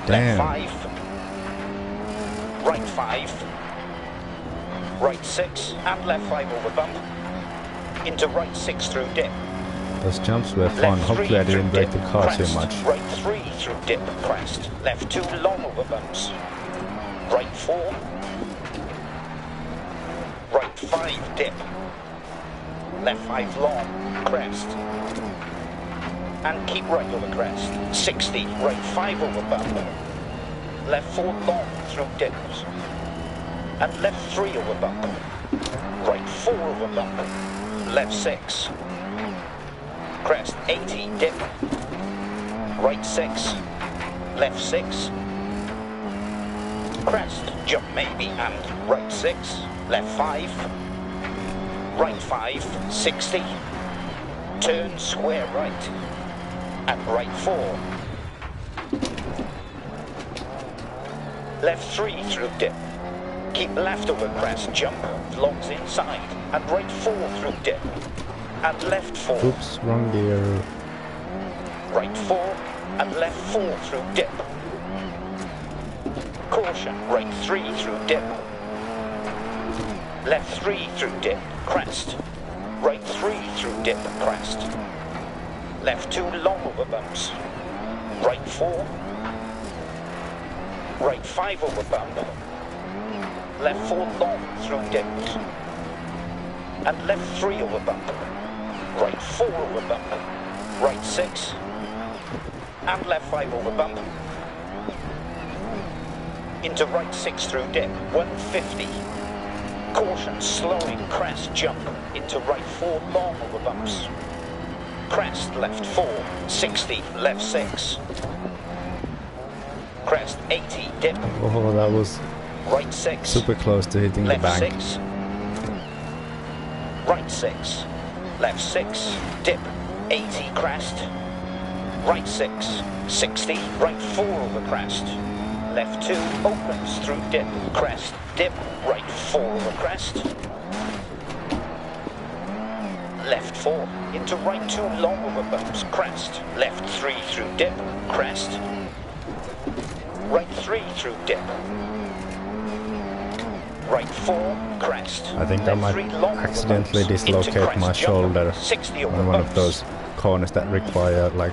Damn. Left 5. Right 5. Right 6 and left 5 over bump. Into right 6 through dip. Those jumps were fun. Left Hopefully 3 I didn't through break dip, the car crest. too much. Right 3 through dip, crest. Left 2 long over bumps. Right 4. Right 5 dip. Left 5 long, crest. And keep right over crest. 60, right 5 over bump. Left 4 long through dips. And left 3 over bump. 4 over bump, left 6. Crest 80, dip. Right 6, left 6. Crest, jump maybe, and right 6, left 5. Right 5, 60. Turn square right, and right 4. Left 3 through dip. Keep left over crest, jump, longs inside, and right 4 through dip. And left 4. Oops, wrong gear. Right 4, and left 4 through dip. Caution, right 3 through dip. Left 3 through dip, crest. Right 3 through dip, crest. Left 2 long over bumps. Right 4. Right 5 over bump. Left 4 long through dips. And left 3 over bump. Right 4 over bump. Right 6. And left 5 over bump. Into right 6 through dip, 150. Caution, slowing, crest, jump. Into right 4 long over bumps. Crest, left 4, 60, left 6. Crest, 80, dip. Oh, that was Right 6. super close to hitting Left the bank. 6. Right 6. Left 6. Dip. 80 crest. Right 6. 60. Right 4 over crest. Left 2 opens through dip. Crest. Dip. Right 4 over crest. Left 4. Into right 2 long over bumps. Crest. Left 3 through dip. Crest. Right 3 through dip. Right 4, crest. I think I Left might 3 long accidentally bumps. dislocate Into crest, my jump. shoulder 60 over on one of bumps. those corners that require like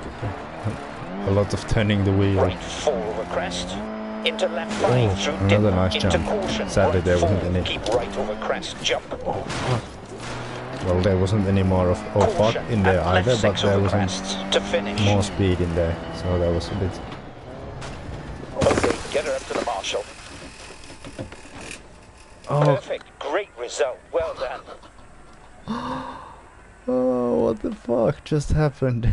a lot of turning the wheel. Right 4 over crest. Into left 5 Oh, through another dip. nice Into jump. caution. Sadly right there 4, wasn't any. Keep right over crest. Jump. Well, there wasn't any more of fog Caution. in there and left either, but 6 there over wasn't crests to finish. more speed in there, so that was a bit. Okay, get her up to the marshal. Oh, Perfect. Great result. Well done. oh, what the fuck just happened?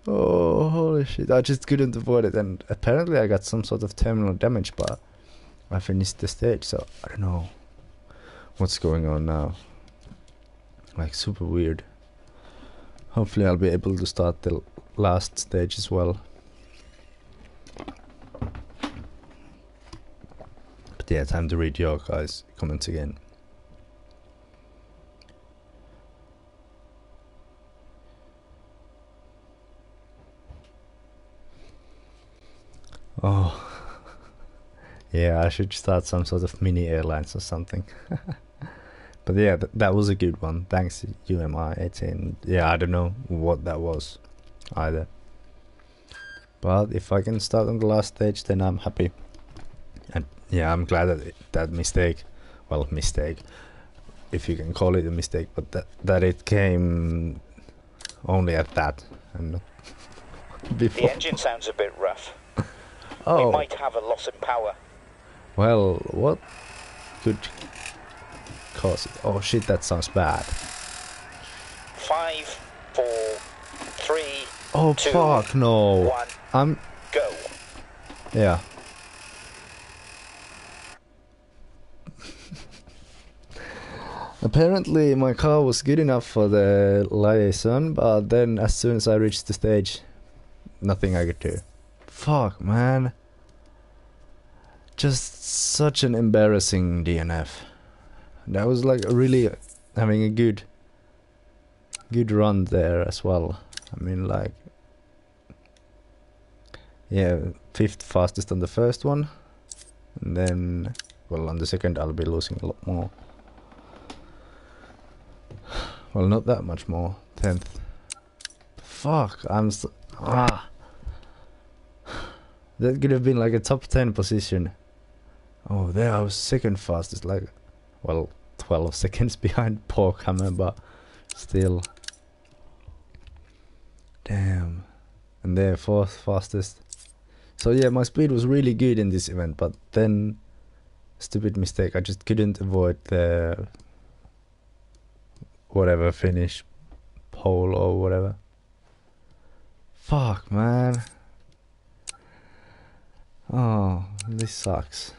Oh, holy shit! I just couldn't avoid it, and apparently I got some sort of terminal damage, but I finished the stage, so I don't know what's going on now. Like super weird. Hopefully I'll be able to start the last stage as well. But yeah, time to read your guys' comments again. Oh, yeah, I should start some sort of mini airlines or something. But yeah, that was a good one. Thanks, UMI18. Yeah, I don't know what that was either. But if I can start on the last stage, then I'm happy. And yeah, I'm glad that that mistake, well, mistake, if you can call it a mistake, but that it came only at that and not before. The engine sounds a bit rough. Oh, We might have a loss in power. well, what could cause it? Oh shit, that sounds bad. 5, 4, 3, Oh 2, fuck, no. 1, I'm, go. yeah. Apparently my car was good enough for the liaison, but then as soon as I reached the stage, nothing I could do. Fuck, man. Just such an embarrassing DNF. That was like really having a good run there as well. I mean, like, yeah, 5th fastest on the first one, and then, well, on the second I'll be losing a lot more. Well, not that much more. 10th. Fuck, that could have been like a top 10 position. Oh, there I was second fastest, like, well, 12 seconds behind Porkhammer, but still. Damn. And there, 4th fastest. So yeah, my speed was really good in this event, but then stupid mistake. I just couldn't avoid the whatever finish pole or whatever. Fuck, man. Oh, this sucks.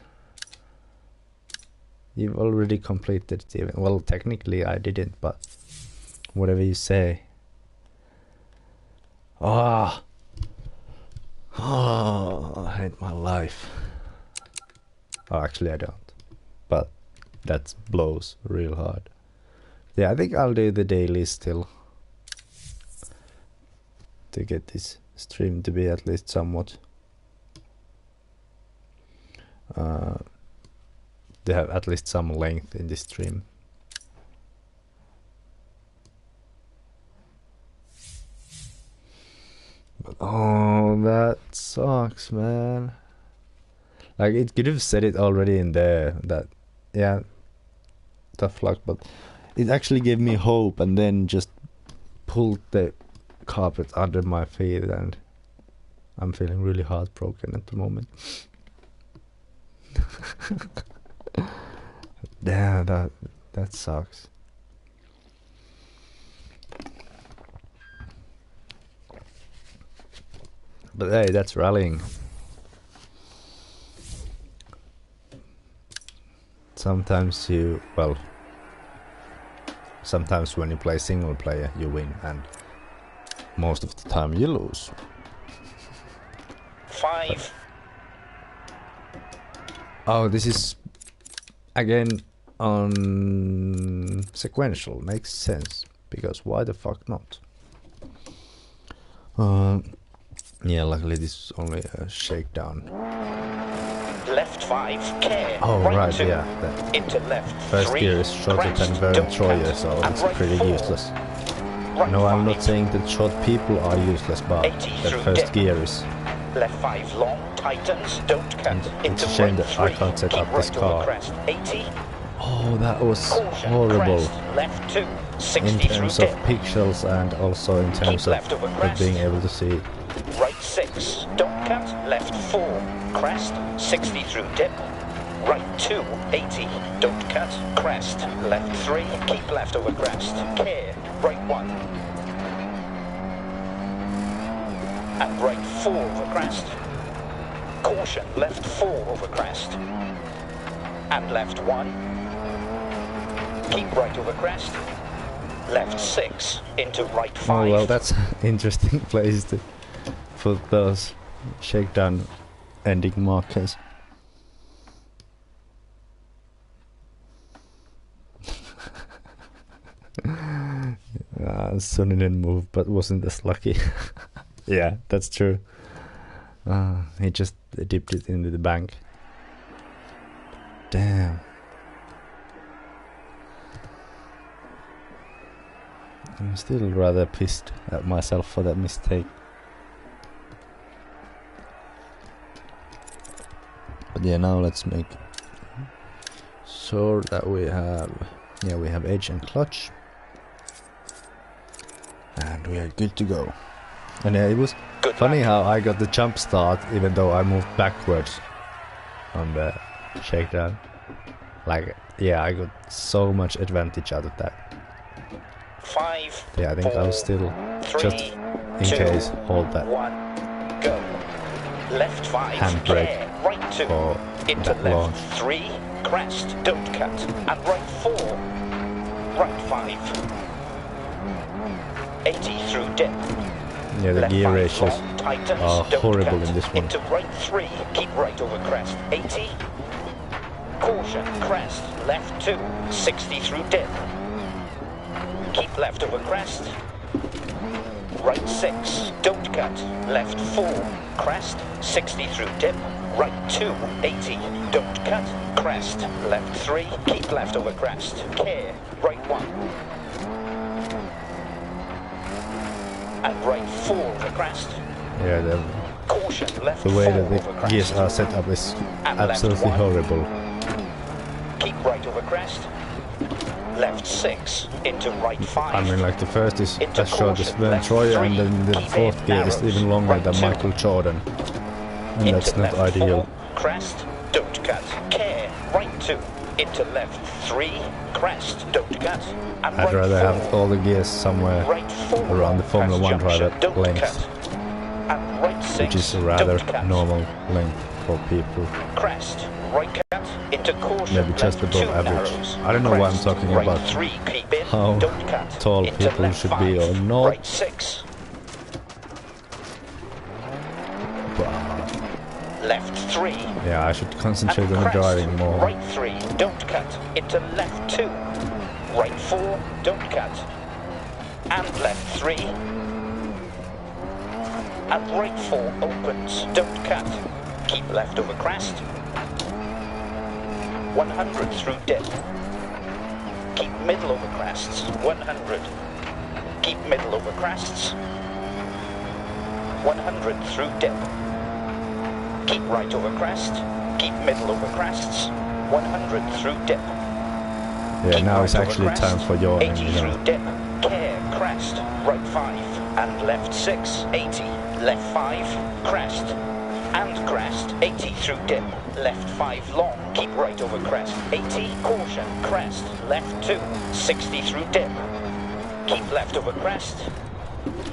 You've already completed the event. Well, technically I didn't, but whatever you say. Ah. Oh, I hate my life. Oh, actually I don't. But that blows real hard. Yeah, I think I'll do the daily still. To get this stream to be at least somewhat. To have at least some length in this stream. But oh, that sucks, man. Like, it could have said it already in there that, yeah, tough luck, but it actually gave me hope and then just pulled the carpet under my feet, and I'm feeling really heartbroken at the moment. Damn, that sucks. But hey, that's rallying. Sometimes you, well, sometimes when you play single player you win, and most of the time you lose. 5. Oh, this is again on sequential. Makes sense, because why the fuck not? Yeah, luckily this is only a shakedown. Left 5, care. Oh, right, 2, yeah. That into left first 3, gear is shorter crest, than Verne don't Troyer, cut, so and it's right pretty 4, useless. right No, I'm 5, not saying that short people are useless, but 80 the through first dip. gear is. left 5 long, tightens, don't cut, And into it's a shame right that I 3, can't set keep up this right over car. crest, 80, Oh, that was caution, horrible. crest, left 2, In 60 through terms of dip, pixels and also in terms keep of left over not crest, being able to see. right 6, don't cut, left 4, crest, 60 through dip, right 2, 80, don't cut, crest, left 3, keep left over crest, care, right 1, and right 4 over crest, caution, left 4 over crest, and left 1, keep right over crest, left 6, into right 5. Oh well, that's an interesting place to put those shakedown ending markers. Sonny didn't move, but wasn't as lucky. Yeah, that's true. He just dipped it into the bank. Damn. I'm still rather pissed at myself for that mistake. But yeah, now let's make sure that we have, yeah, we have edge and clutch. And we are good to go. And yeah, it was Good funny luck. how I got the jump start even though I moved backwards on the shakedown. Like, yeah, I got so much advantage out of that. 5, Yeah, I think 4, I'll still, 3, just in 2, case, hold that 1, go. Left 5, handbrake care, right 2, for into that left launch. 3, crest, don't cut, and right 4, right 5, 80 through dip. Yeah, the Left gear 5 ratios long, tightens, are don't horrible cut, in this one. into right 3, keep right over crest, 80, caution, crest, left 2, 60 through dip, keep left over crest, right 6, don't cut, left 4, crest, 60 through dip, right 2, 80, don't cut, crest, left 3, keep left over crest, care, right 1, and right 4 over crest, Yeah, caution, left the way 4 that over the crest, gears are set up is and left absolutely 1. horrible. keep right over crest, left 6, into right 5. I mean, like the first is Into as short as caution, Verne left Troyer, 3, and then the keep fourth in gear is narrows, even longer right than 2, Michael Jordan. And into that's not left ideal. 4, crest, don't cut, care, right 2, into left 3, crest, don't cut, and I'd right rather 4, have all the gears somewhere right 4, around the Formula 1 driver don't length, cut, and right 6, which is a rather don't cut, normal length for people. crest, right cut, into caution, Maybe just left above 2 average. narrows, I don't know why I'm crest, talking right about 3, keep in, how don't cut, tall into people left should 5, be or not. right 6, left 3, Yeah, I should concentrate and on crest, driving more. right 3, don't cut, into left 2, right 4, don't cut, and left 3, and right 4 opens, don't cut, keep left over crest, 100 through dip, keep middle over crests, 100, keep middle over crests, 100 through dip, keep right over crest, keep middle over crests, 100 through dip. Yeah, Keep now right it's over actually crest, time for yawning, 80 you through know. dip, care, crest, right 5, and left 6, 80, left 5, crest, and crest, 80 through dip, left 5 long, keep right over crest, 80, caution, crest, left 2, 60 through dip, keep left over crest,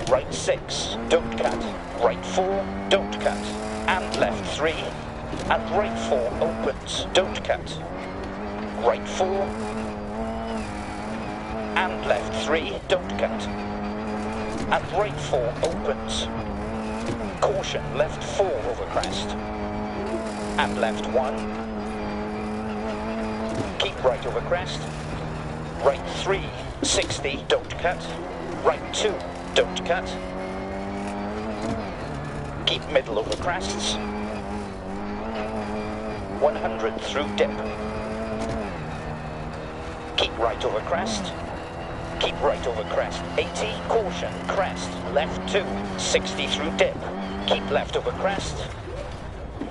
right 6, don't cut, right 4, don't cut, and left 3, and right 4 opens, don't cut, right 4, and left 3, don't cut, and right 4 opens, caution, left 4 over crest, and left 1, keep right over crest, right 3, 60, don't cut, right 2, don't cut, keep middle over crests, 100 through dip, keep right over crest, keep right over crest, 80, caution, crest, left 2, 60 through dip, keep left over crest,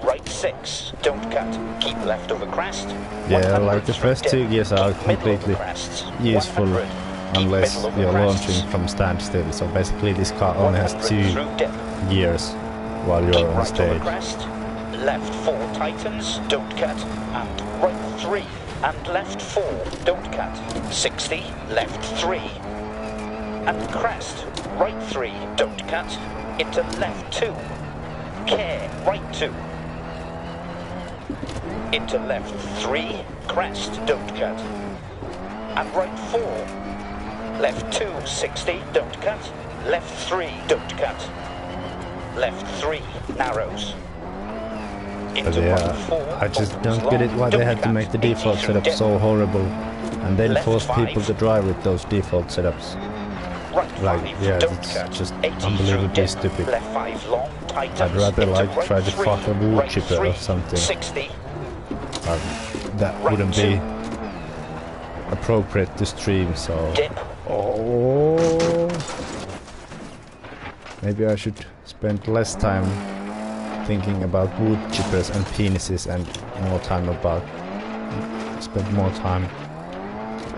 right 6, don't cut, keep left over crest, Yeah, like the first dip, 2 gears are keep middle over completely crests, useful 100, keep unless middle over you're crests, launching from standstill. So basically this car only has 100 2 through dip, gears while keep you're on right over stage. crest, left 4 tightens, don't cut, and right 3, and left 4, don't cut, 60, left 3, and crest, right 3, don't cut, into left 2, care, right 2, into left 3, crest, don't cut, and right 4, left 2, 60, don't cut, left 3, don't cut, left 3, narrows, But into yeah, right 4, I just opens don't get it long, why they don't had to cut, make the 80 default through setup dip, so horrible and then left force 5, people to drive with those default setups. right 5, Like, yeah, don't it's cut, just 80 through unbelievably dip, stupid. left 5 long, tightens, I'd rather into like right try to 3, fuck a wood right chipper 3, or something. 60, That right wouldn't 2, be appropriate to stream, so... dip, Oh. Maybe I should spend less time thinking about wood chippers and penises and more time about... spend more time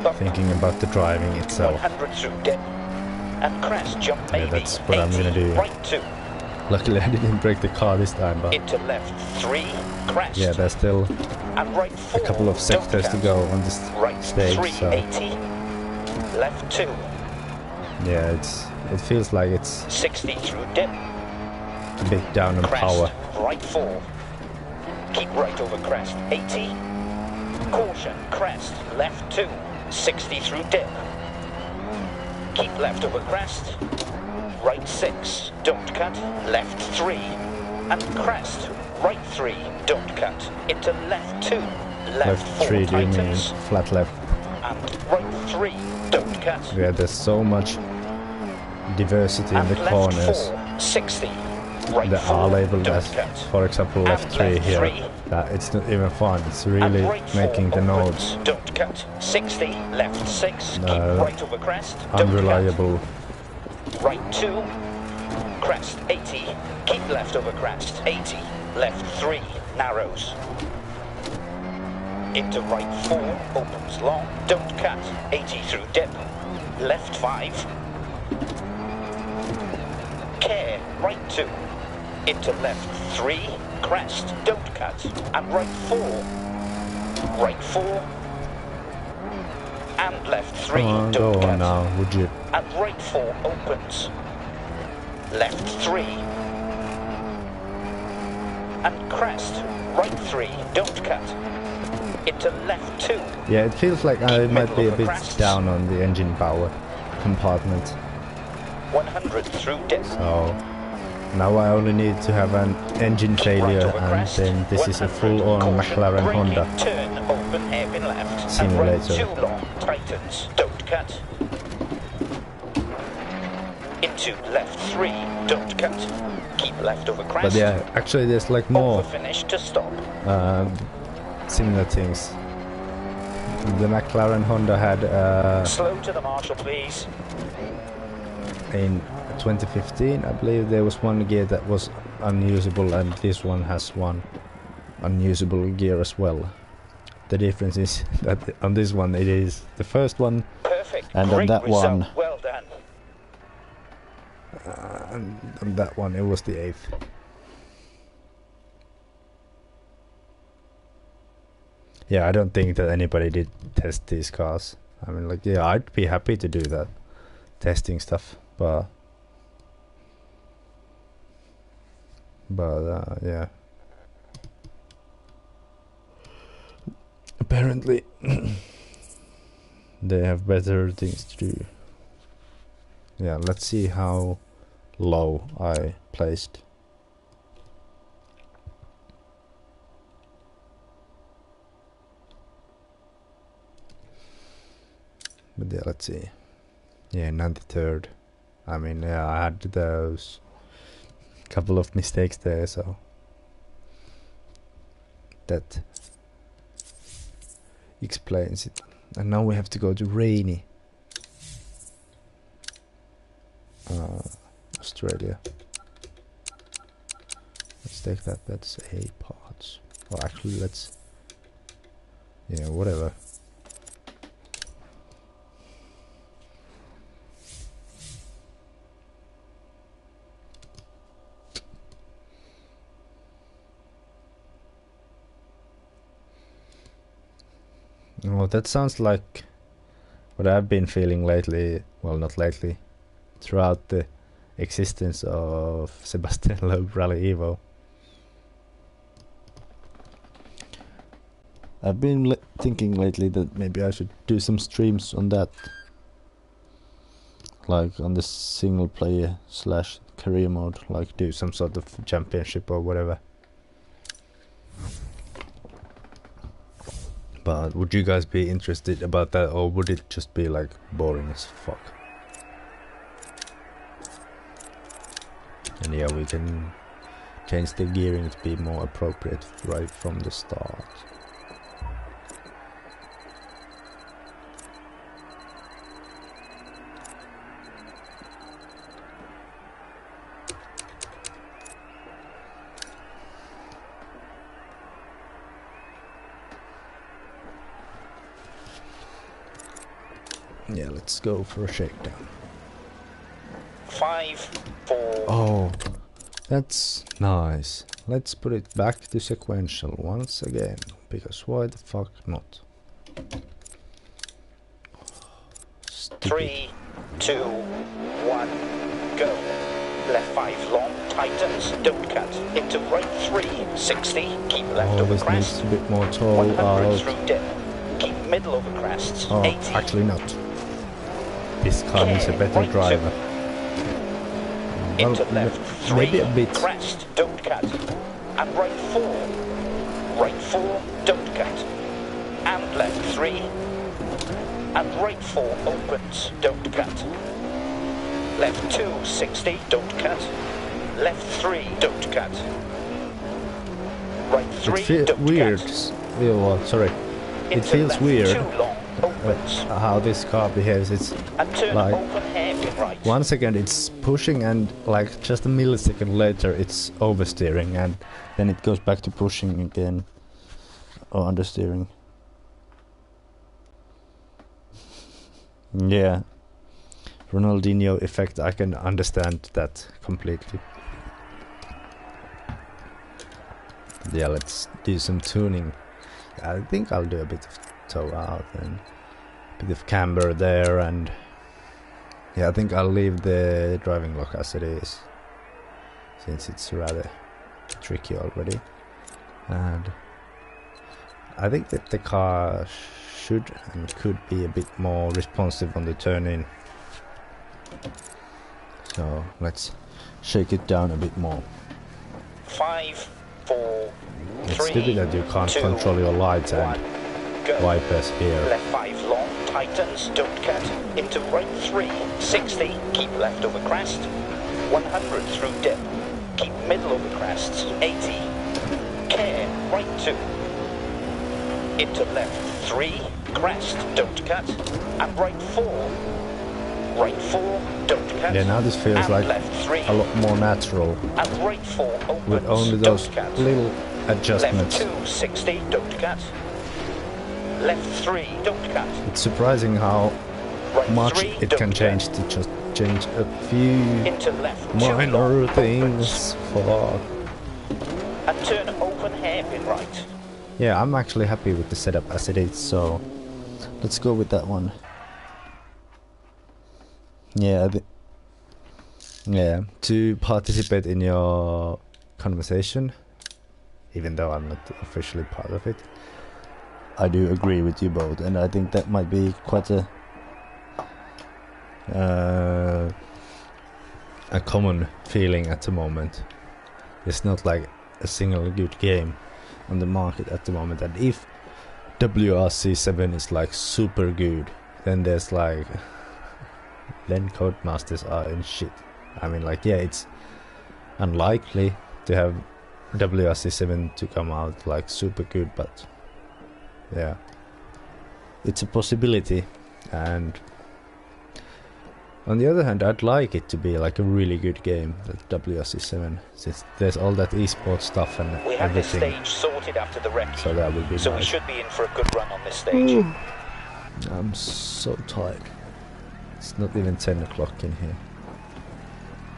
bump, thinking about the driving itself. 100 through dip, and crest, jump Yeah, maybe, that's what I'm 80, gonna do. right 2, Luckily I didn't break the car this time, but into left 3, crest, yeah, there's still and right a 4, couple of don't sectors to cut, go on this right stage, 3, so 80, left 2, yeah, it feels like it's 60 through dip, a bit down on crest, power. right 4, keep right over crest, 80, caution, crest, left 2, 60 through dip, keep left over crest, right 6, don't cut, left 3, and crest, right 3, don't cut, into left 2, left 4 3, do you mean tightens, flat left? and right 3, don't cut, Yeah, there's so much diversity in and the left corners 4, 60, right that 4, are labeled don't as, cut, for example, left and 3 left here. 3, That it's not even fun, it's and really right making 4 the opens, notes don't cut, 60, left 6, No, keep right over crest, don't unreliable. cut, right 2, crest, 80, keep left over crest, 80, left 3, narrows, into right 4, opens long, don't cut, 80 through dip, left 5, care, right 2, into left 3, crest, don't cut, and right 4, right 4, and left 3, Come on, don't go cut. on now, would you? And right 4 opens. Left 3. And crest, right 3, don't cut. Into left 2. Yeah, it feels like I might middle be a of the bit crests. down on the engine power compartment. 100 through dip. So now I only need to have an engine failure, Right over and crest. then this is a 100, full-on caution, McLaren braking, Honda. Turn, open, hairpin left. Simulator. And right 2 long, tightens, don't cut. Into left 3, don't cut. Keep left over crest. But yeah, actually there's like more Over finish to stop. similar things. The McLaren Honda had Slow to the marshal, please. in 2015, I believe there was one gear that was unusable, and this one has one unusable gear as well. The difference is that on this one it is the first one, Perfect. and on Great that result. one, Well done. and on that one it was the 8th. Yeah, I don't think that anybody did test these cars. I mean, like, yeah, I'd be happy to do that, testing stuff, but yeah. Apparently, they have better things to do. Yeah, let's see how low I placed. But yeah, let's see. Yeah, 93rd. I mean, yeah, I had those couple of mistakes there, so that explains it. And now we have to go to rainy Australia. Let's take that. That's A parts. Well, actually, let's. Yeah, whatever. Oh, that sounds like what I've been feeling lately. Well, not lately. Throughout the existence of Sebastian Loeb Rally Evo. I've been thinking lately that maybe I should do some streams on that. Like on the single player / career mode. Like do some sort of championship or whatever. But would you guys be interested about that, or would it just be like boring as fuck? And yeah, we can change the gearing to be more appropriate right from the start. Yeah, let's go for a shakedown. 5, 4. Oh, that's nice. Let's put it back to sequential once again, because why the fuck not? 3, 2, 1, go. Left 5 long, tightens, don't cut. Into right 3, 60, keep left Oh, over this needs crest. a bit more tall 100 out. through dip. Keep middle over crests. Oh, 80. actually not. This car needs a better Right driver. Into Well, left 3, maybe a bit. crest, don't cut. And right 4. Right 4, don't cut. And left 3. And right 4 opens, don't cut. Left 2, 60, don't cut. Left 3, don't cut. Right 3, It feels don't weird. cut. Well, sorry. It Into feels left weird 2 long, opens. how this car behaves. It's And turn like open hairpin right. 1 second it's pushing, and like just a millisecond later it's oversteering, and then it goes back to pushing again, or understeering. Yeah, Ronaldinho effect, I can understand that completely. Yeah, let's do some tuning. I think I'll do a bit of toe out and a bit of camber there, and yeah, I think I'll leave the driving lock as it is, since it's rather tricky already. And I think that the car should and could be a bit more responsive on the turn-in. So let's shake it down a bit more. 5, 4, It's 3, stupid that you can't 2, control your lights 1, and go. wipers here. Left 5 long, tightens, don't cut. Into right 3, 60, keep left over crest. 100 through dip. Keep middle over crests, 80. Care, right 2. Into left 3, crest, don't cut. And right 4. Right 4, don't cut. Yeah, now this feels and like left 3. a lot more natural And right 4 opens, with only those don't cut. little Left adjustments. 2, 60, don't cut. Left 3, don't cut. It's surprising how Right much 3, it don't can cut. change to just change a few Into left 2 minor long, things. Fuck. opens. And turn open hairpin right. Yeah, I'm actually happy with the setup as it is, so let's go with that one. Yeah, to participate in your conversation, even though I'm not officially part of it, I do agree with you both, and I think that might be quite a common feeling at the moment. It's not like a single good game on the market at the moment, and if WRC7 is like super good, then there's like then Codemasters are in shit. I mean, like, yeah, it's unlikely to have WRC7 to come out like super good, but yeah, it's a possibility. And on the other hand, I'd like it to be like a really good game, that WRC7, since there's all that esports stuff and We have this everything. stage sorted after the wreck, So that would be so we nice. should be in for a good run on this stage. I'm so tired. It's not even 10 o'clock in here.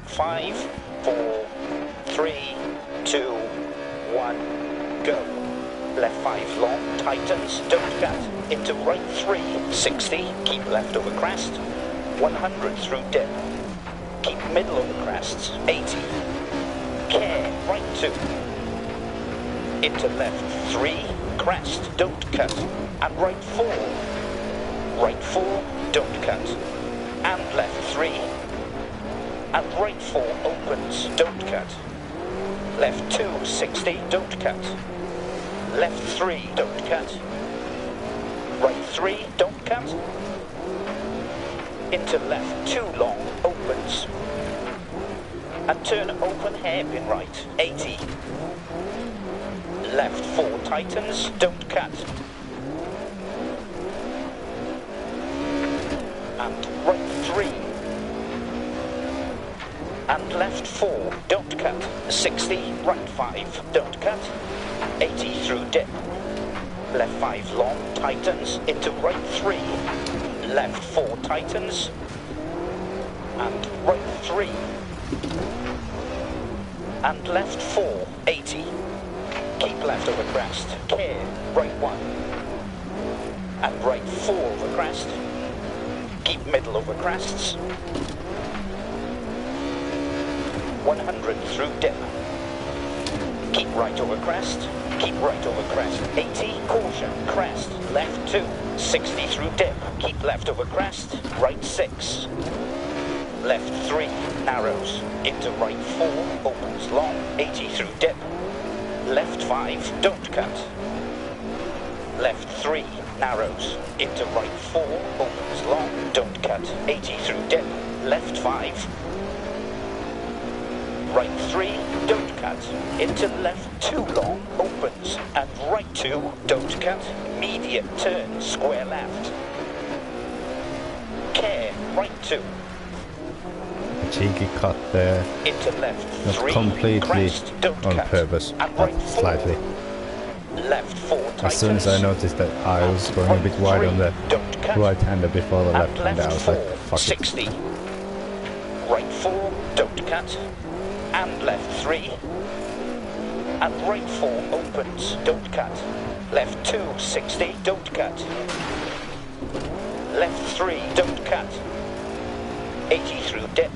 5, 4, 3, 2, 1, go. Left 5 long, tightens, don't cut. Into right 3, 60, keep left over crest. 100 through dip. Keep middle over crests, 80. Care, right 2. Into left 3, crest, don't cut. And right 4. Right 4, don't cut. And left 3. And right 4 opens, don't cut. Left 2, 60, don't cut. Left 3, don't cut. Right 3, don't cut. Into left 2 long, opens. And turn open hairpin right, 80. Left 4 tightens, don't cut. And right 3. And left 4, don't cut. 60, right 5, don't cut. 80 through dip. Left 5 long, tightens, into right 3. Left 4 tightens. And right 3. And left 4, 80. Keep left over crest. Care, right 1. And right 4 over crest. Keep middle over crests. 100 through dip. Keep right over crest. Keep right over crest. 80, caution, crest. Left 2. 60 through dip. Keep left over crest. Right 6. Left 3, narrows. Into right 4, opens long. 80 through dip. Left 5, don't cut. Left 3, narrows. Into right 4, opens long. Don't cut. 80 through dip. Left 5. Right 3, don't cut. Into left 2 long, opens. And right 2, don't cut. Medium turn, square left. Care, right 2. Cheeky cut there. Into left Not 3, completely crest, don't on cut. purpose, And but right 4. slightly. Left 4 tightens. As soon as I noticed that I was going a bit wide on the don't cut. right-hander before the And left-hander, I was like, 4, fuck it. 60. Right 4, don't cut. And left 3. And right 4 opens, don't cut. Left 2, 60, don't cut. Left 3, don't cut. 80 through dip.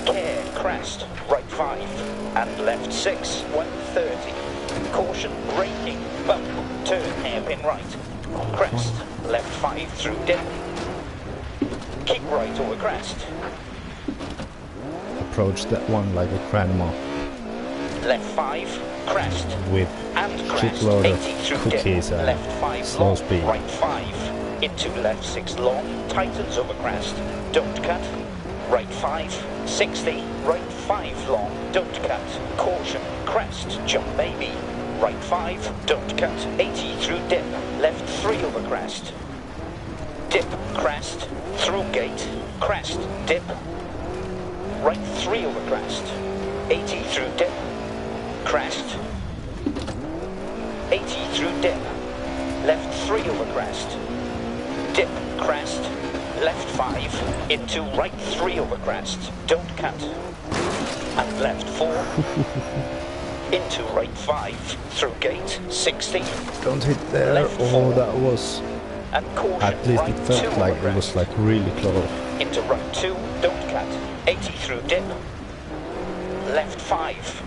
Care, crest, right 5. And left 6, 130. Caution, braking, bump, turn hairpin right. Crest, left 5 through dip. Keep right over crest. Approach that one like a grandma. Left 5, crest. With and crest, shitload 80 of through cookies dip. and Left 5 slow long, speed. right 5. Into left 6 long, tightens over crest. Don't cut. Right 5, 60. Right 5 long, don't cut. Caution, crest, jump baby. Right 5, don't cut. 80 through dip. Left 3 over crest. Dip, crest, through gate, crest, dip. Right 3 over crest. 80 through dip. Crest. 80 through dip. Left 3 over crest. Dip, crest. Left 5. Into right 3 over crest. Don't cut. And left 4. Into right 5. Through gate. 60. Don't hit there. Left Oh, 4. that was... And caution, At least right it felt 2 like over it was crest. like really close. Into right 2, don't cut. 80 through dip. Left 5.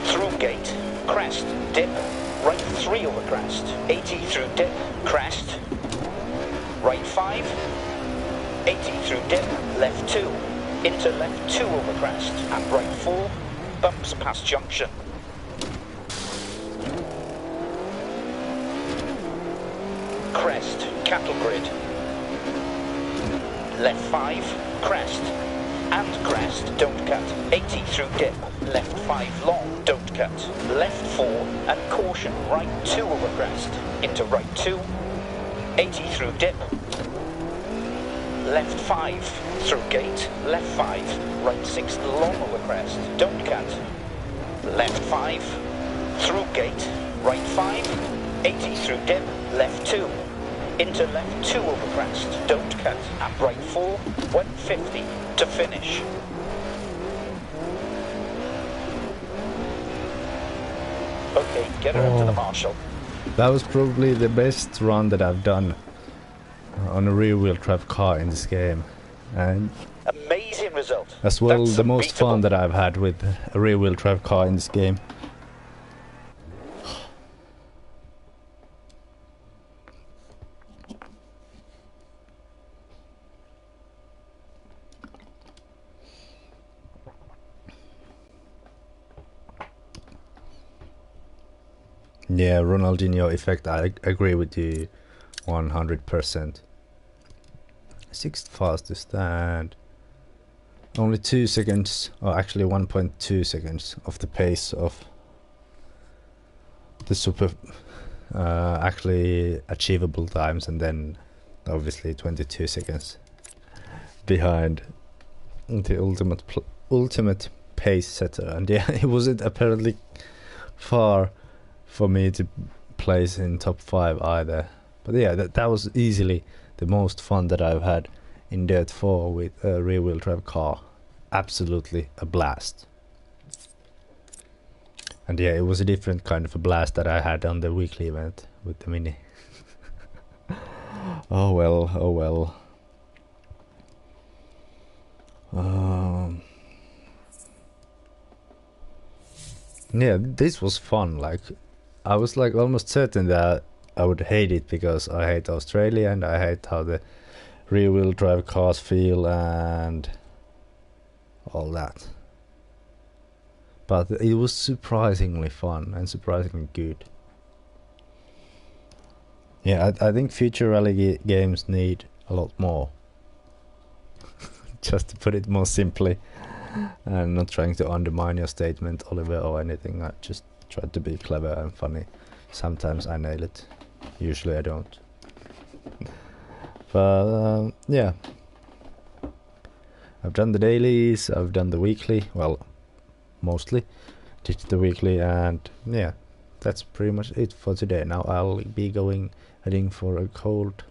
Through gate. Crest. Dip. Right 3 over crest. 80 through dip. Crest. Right 5. 80 through dip. Left 2. Into left 2 over crest. And right 4. Bumps past junction. Crest. Cattle grid. Left 5. Crest. And crest, don't cut. 80 through dip. Left 5 long, don't cut. Left 4 and caution, right 2 over crest. Into right 2. 80 through dip. Left 5 through gate. Left 5. Right 6 long over crest. Don't cut. Left 5 through gate. Right 5. 80 through dip. Left 2. Into left 2 over crest. Don't cut. And right 4. 150. To finish. Okay, get her up to the marshal. That was probably the best run that I've done on a rear-wheel drive car in this game. And Amazing result. as well, That's the most unbeatable. fun that I've had with a rear-wheel drive car in this game. Yeah, Ronaldinho effect, I agree with you 100%. Sixth fastest and only 2 seconds, or actually 1.2 seconds of the pace of the super actually achievable times, and then obviously 22 seconds behind the ultimate pace setter. And yeah, it wasn't apparently far for me to place in top 5 either. But yeah, that was easily the most fun that I've had in Dirt 4 with a rear-wheel drive car. Absolutely a blast. And yeah, it was a different kind of a blast that I had on the weekly event with the Mini. Oh well, oh well. Yeah, this was fun. Like, I was like almost certain that I would hate it because I hate Australia and I hate how the rear-wheel drive cars feel and all that. But it was surprisingly fun and surprisingly good. Yeah, I think future rally games need a lot more. Just to put it more simply. And not trying to undermine your statement, Oliver, or anything. I just tried to be clever and funny. Sometimes I nail it. Usually I don't. But yeah. I've done the dailies, I've done the weekly. Well, mostly did the weekly, and yeah, that's pretty much it for today. Now I'll be heading for a cold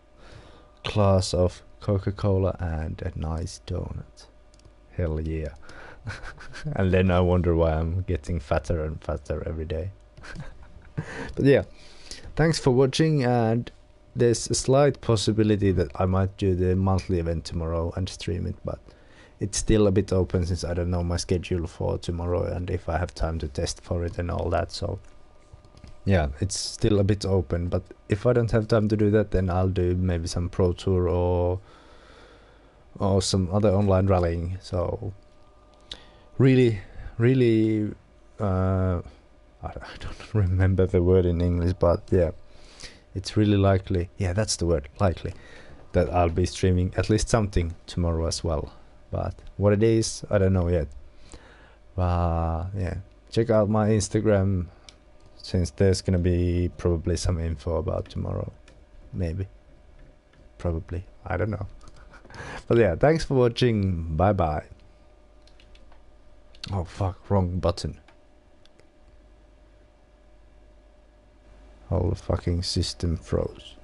glass of Coca-Cola and a nice donut. Hell yeah. And then I wonder why I'm getting fatter and fatter every day. But yeah, thanks for watching, and there's a slight possibility that I might do the monthly event tomorrow and stream it, but it's still a bit open since I don't know my schedule for tomorrow and if I have time to test for it and all that. So yeah, it's still a bit open, but if I don't have time to do that, then I'll do maybe some pro tour or some other online rallying. So really I don't remember the word in English, but yeah, it's really likely, yeah, that's the word, likely, that I'll be streaming at least something tomorrow as well. But what it is, I don't know yet. Yeah, check out my Instagram, since there's gonna be probably some info about tomorrow. Maybe. Probably. I don't know. But yeah, thanks for watching. Bye bye. Oh fuck, wrong button. Whole fucking system froze.